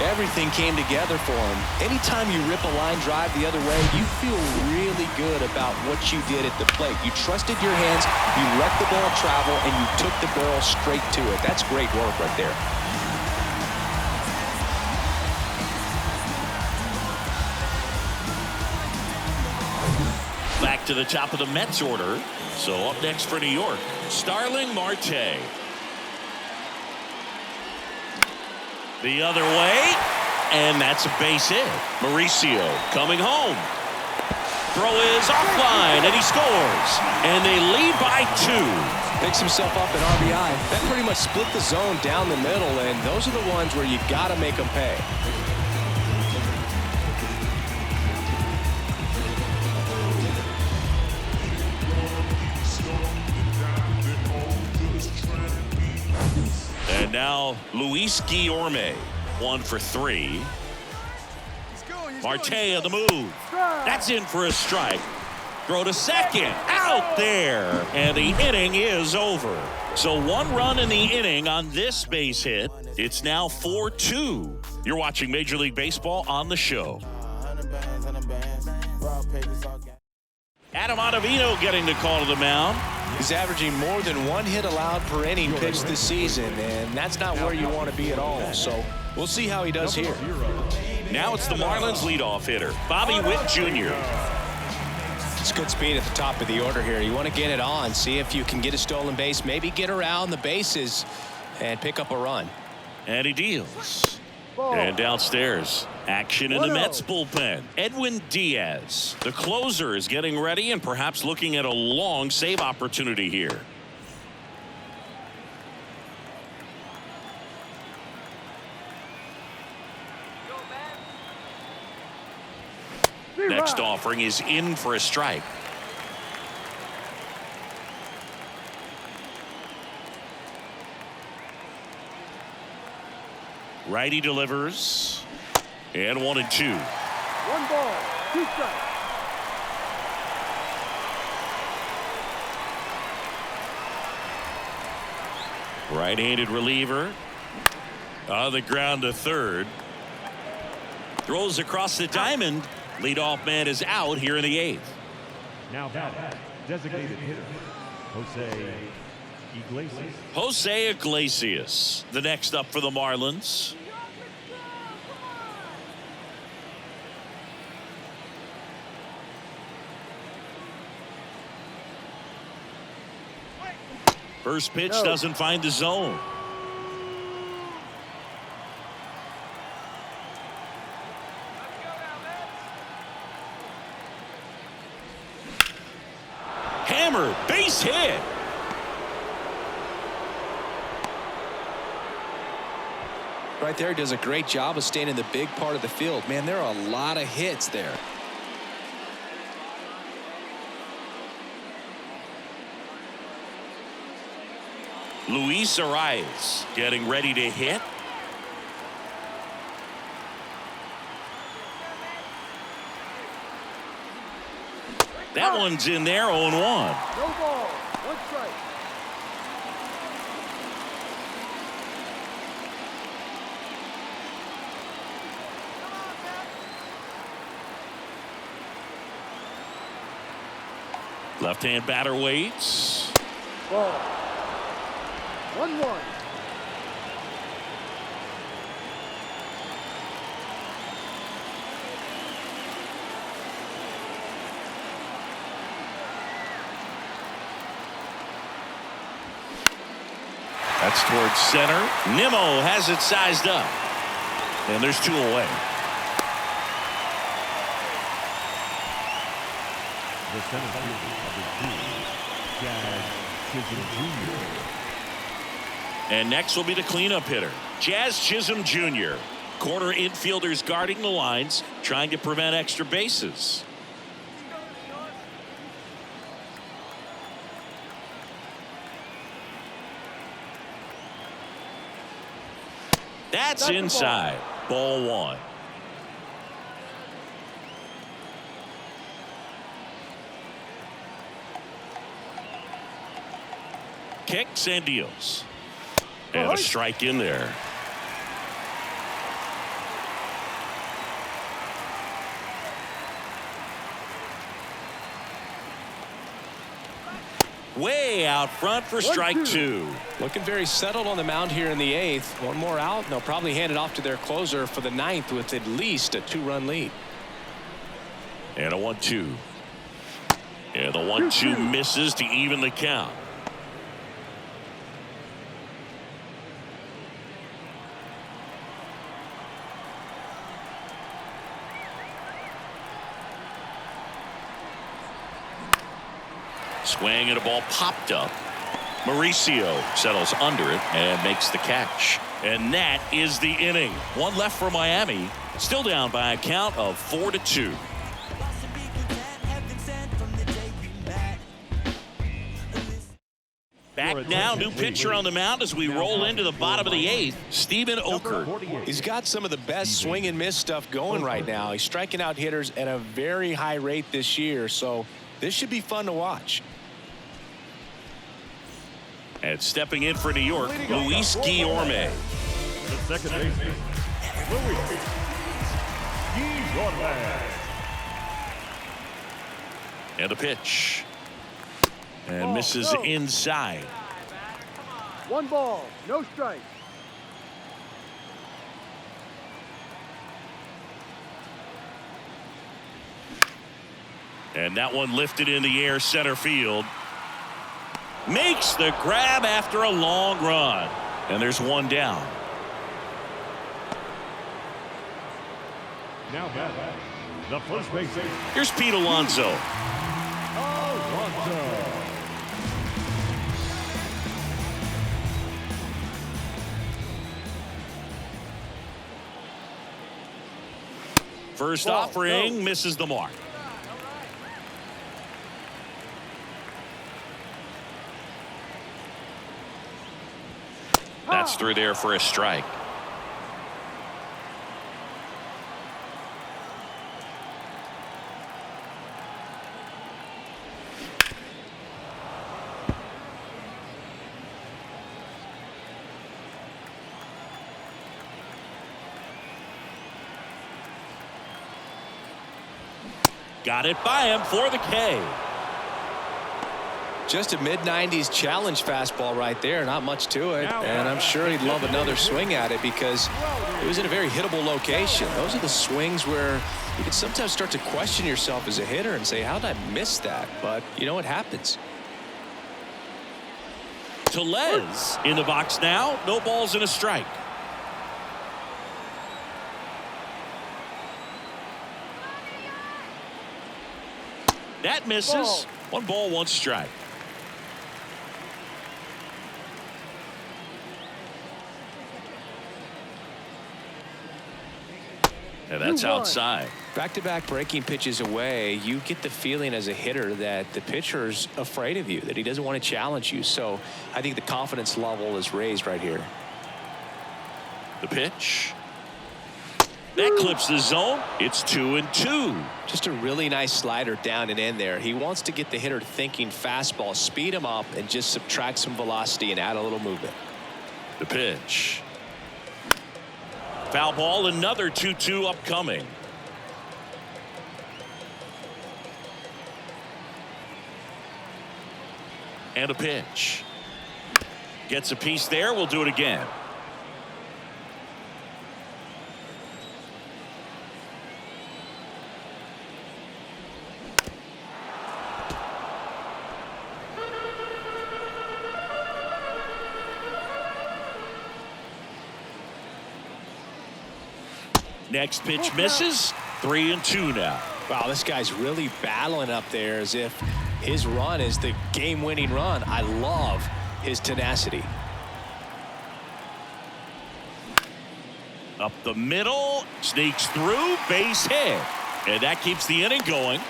S2: Everything came together for him. Anytime you rip a line drive the other way, you feel really good about what you did at the plate. You trusted your hands, you let the ball travel, and you took the barrel straight to it. That's great work right there.
S1: Back to the top of the Mets order. So up next for New York, Starling Marte. The other way, and that's a base hit. Mauricio coming home. Throw is offline, and he scores. And they lead by 2.
S2: Picks himself up an RBI. That pretty much split the zone down the middle, and those are the ones where you got to make them pay.
S1: And now Luis Guillorme, 1 for 3. Marte on the move. That's in for a strike. Throw to second. out there, and the inning is over. So 1 run in the inning on this base hit. It's now 4-2. You're watching Major League Baseball on the show. Adam Ottavino getting the call to the mound.
S2: He's averaging more than 1 hit allowed per inning pitched this season, and that's not where you want to be at all. So we'll see how he does here.
S1: Now it's the Marlins leadoff hitter, Bobby Witt Jr.
S2: It's good speed at the top of the order here. You want to get it on, see if you can get a stolen base, maybe get around the bases and pick up a run.
S1: And he deals. And downstairs, action in the Mets bullpen. Edwin Diaz, the closer, is getting ready and perhaps looking at a long save opportunity here. Next offering is in for a strike. Righty delivers. And 1-2.
S4: 1 ball, 2 strikes.
S1: Right-handed reliever. On the ground to third. Throws across the diamond. Leadoff man is out here in the 8th.
S3: Now batting, designated hitter,
S1: Jose Iglesias, the next up for the Marlins. First pitch doesn't find the zone. Hammer, base hit.
S2: Right there, does a great job of staying in the big part of the field. Man, there are a lot of hits there.
S1: Luis Arias getting ready to hit. That one's in there, 0-1.
S4: No ball, 1 strike.
S1: Left-hand batter waits.
S4: Ball. 1-1.
S1: That's towards center. Nimmo has it sized up. And there's 2 away.
S3: The center fielder of the team, Jazz Chisholm Jr.
S1: And next will be the cleanup hitter, Jazz Chisholm Jr. Corner infielders guarding the lines, trying to prevent extra bases. That's inside. Ball 1. Kicks and deals. And a strike in there. Way out front for strike 2.
S2: Looking very settled on the mound here in the 8th. 1 more out, and they'll probably hand it off to their closer for the 9th with at least a 2-run lead.
S1: And a 1-2. And the 1-2 misses to even the count. Swing and a ball popped up. Mauricio settles under it and makes the catch. And that is the inning. 1 left for Miami. Still down by a count of 4-2. Back now, new pitcher on the mound as we roll into the bottom of the 8th, Steven Okert.
S2: He's got some of the best swing and miss stuff going right now. He's striking out hitters at a very high rate this year, so This should be fun to watch.
S1: And stepping in for New York, Luis Guillorme.
S3: The second baseman, Luis Guillorme.
S1: And a pitch. And misses inside.
S4: 1 ball, no strike.
S1: And that one lifted in the air center field. Makes the grab after a long run. And there's one down.
S3: Now batting, the first baseman,
S1: Here's Pete Alonso.
S3: Alonso.
S1: First offering misses the mark. That's through there for a strike. Got it by him for the K.
S2: Just a mid-90s challenge fastball right there. Not much to it. And I'm sure he'd love another swing at it because it was in a very hittable location. Those are the swings where you can sometimes start to question yourself as a hitter and say, how did I miss that? But, you know, it happens.
S1: Tellez in the box now. No balls and a strike. That misses. 1 ball, 1 strike. And that's outside.
S2: Back-to-back breaking pitches away, you get the feeling as a hitter that the pitcher's afraid of you, that he doesn't want to challenge you. So I think the confidence level is raised right here.
S1: The pitch. That clips the zone. It's 2-2.
S2: Just a really nice slider down and in there. He wants to get the hitter thinking fastball, speed him up, and just subtract some velocity and add a little movement.
S1: The pitch. Foul ball, another 2-2 upcoming. And a pitch. Gets a piece there. We'll do it again. Next pitch misses. 3-2 now.
S2: Wow, this guy's really battling up there as if his run is the game-winning run. I love his tenacity.
S1: Up the middle, sneaks through, base hit. And that keeps the inning going.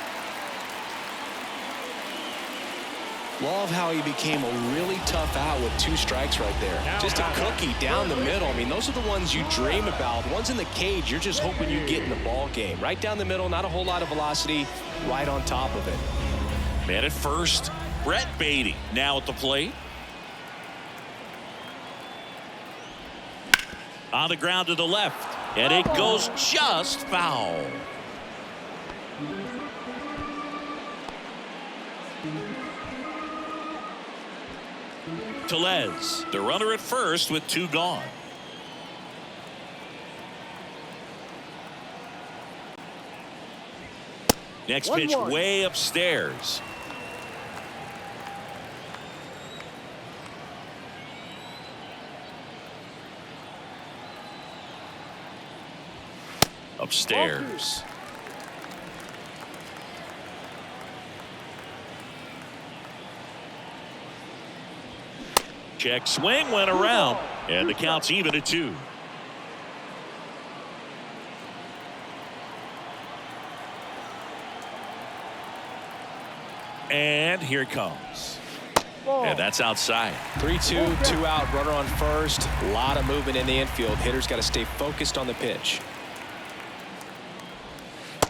S2: Love how he became a really tough out with 2 strikes right there. Just a cookie down the middle. I mean, those are the ones you dream about. Ones in the cage, you're just hoping you get in the ball game. Right down the middle, not a whole lot of velocity, right on top of it.
S1: Man at first, Brett Beatty now at the plate. On the ground to the left, and it goes just foul. Tellez, the runner at first with 2 gone. Next pitch way upstairs. Upstairs. Check swing went around, and the count's even at 2. And here it comes. And that's outside.
S2: 3-2, 2 out, runner on first. A lot of movement in the infield. Hitter's got to stay focused on the pitch.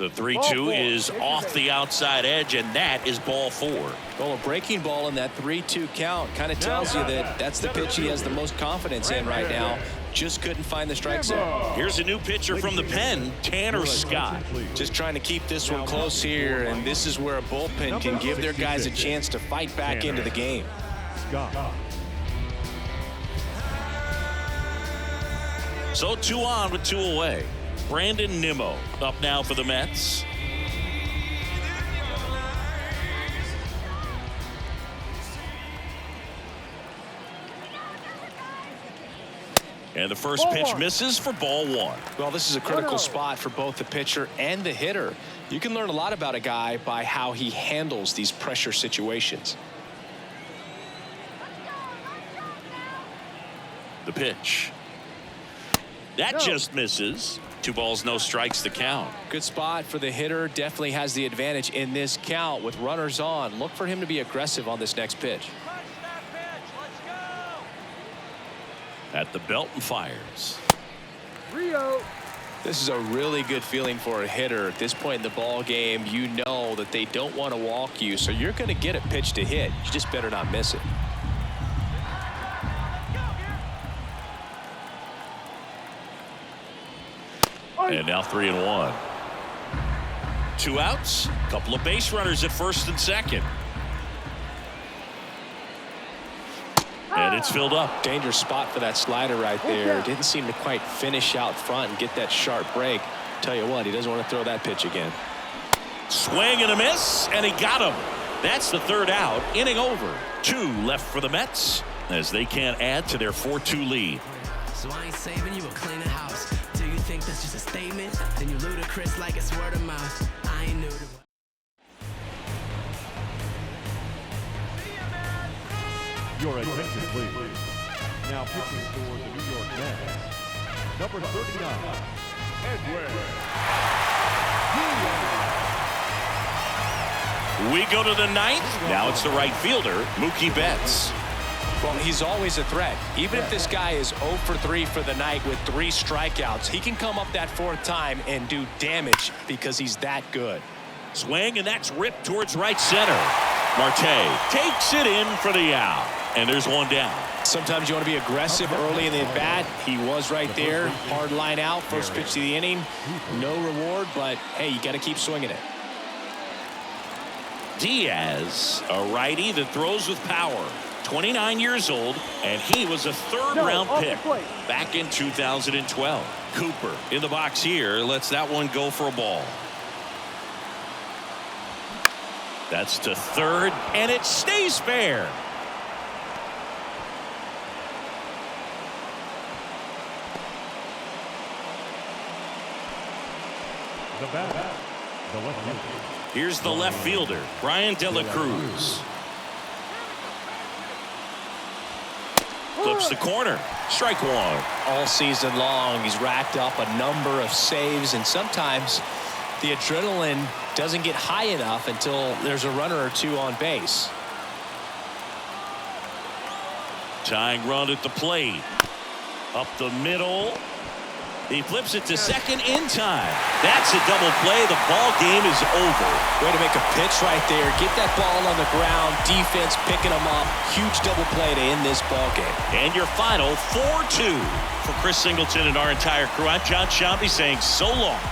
S1: The 3-2 is off the outside edge, and that is ball 4.
S2: Well, a breaking ball in that 3-2 count kind of tells you that that's the pitch he has the most confidence in right now. Just couldn't find the strike zone.
S1: Here's a new pitcher from the pen, Tanner Scott.
S2: Just trying to keep this one close here, and this is where a bullpen can give their guys a chance to fight back into the game.
S3: Scott.
S1: So 2 on with 2 away. Brandon Nimmo up now for the Mets. And the first pitch misses for ball 1.
S2: Well, this is a critical spot for both the pitcher and the hitter. You can learn a lot about a guy by how he handles these pressure situations.
S1: The pitch. That just misses. 2 balls, no strikes to count.
S2: Good spot for the hitter. Definitely has the advantage in this count with runners on. Look for him to be aggressive on this next pitch.
S1: At the belt and fires.
S4: Rio.
S2: This is a really good feeling for a hitter. At this point in the ball game, you know that they don't want to walk you, so you're going to get a pitch to hit. You just better not miss it.
S1: And now 3-1. 2 outs. Couple of base runners at first and second. And it's filled up.
S2: Dangerous spot for that slider right there. Didn't seem to quite finish out front and get that sharp break. Tell you what, he doesn't want to throw that pitch again.
S1: Swing and a miss, and he got him. That's the 3rd out. Inning over. 2 left for the Mets as they can't add to their 4-2 lead.
S6: So I ain't saving you a cleaner house. Do you think that's just a statement? Then you ludicrous like it's word of mouth. I ain't new to.
S3: Your attention, please. Now pitching for the New York Mets, number 39, Edwin.
S1: We go to the 9th. Now it's the right fielder, Mookie Betts.
S2: Well, he's always a threat. Even if this guy is 0 for 3 for the night with 3 strikeouts, he can come up that 4th time and do damage because he's that good.
S1: Swing, and that's ripped towards right center. Marte takes it in for the out. And there's 1 down.
S2: Sometimes you want to be aggressive early in the at-bat. He was right there. Hard line out. First pitch of the inning. No reward, but, hey, you got to keep swinging it.
S1: Diaz, a righty that throws with power. 29 years old, and he was a 3rd-round pick back in 2012. Cooper in the box here lets that one go for a ball. That's to 3rd, and it stays fair.
S3: The batter, the left fielder.
S1: Here's the left fielder, Brian De La Cruz. Flips the corner. Strike 1.
S2: All season long, he's racked up a number of saves, and sometimes the adrenaline doesn't get high enough until there's a runner or 2 on base.
S1: Tying run at the plate. Up the middle. He flips it to second in time. That's a double play. The ball game is over.
S2: Way to make a pitch right there. Get that ball on the ground. Defense picking them up. Huge double play to end this ball game.
S1: And your final 4-2 for Chris Singleton and our entire crew. I'm John Shambi saying so long.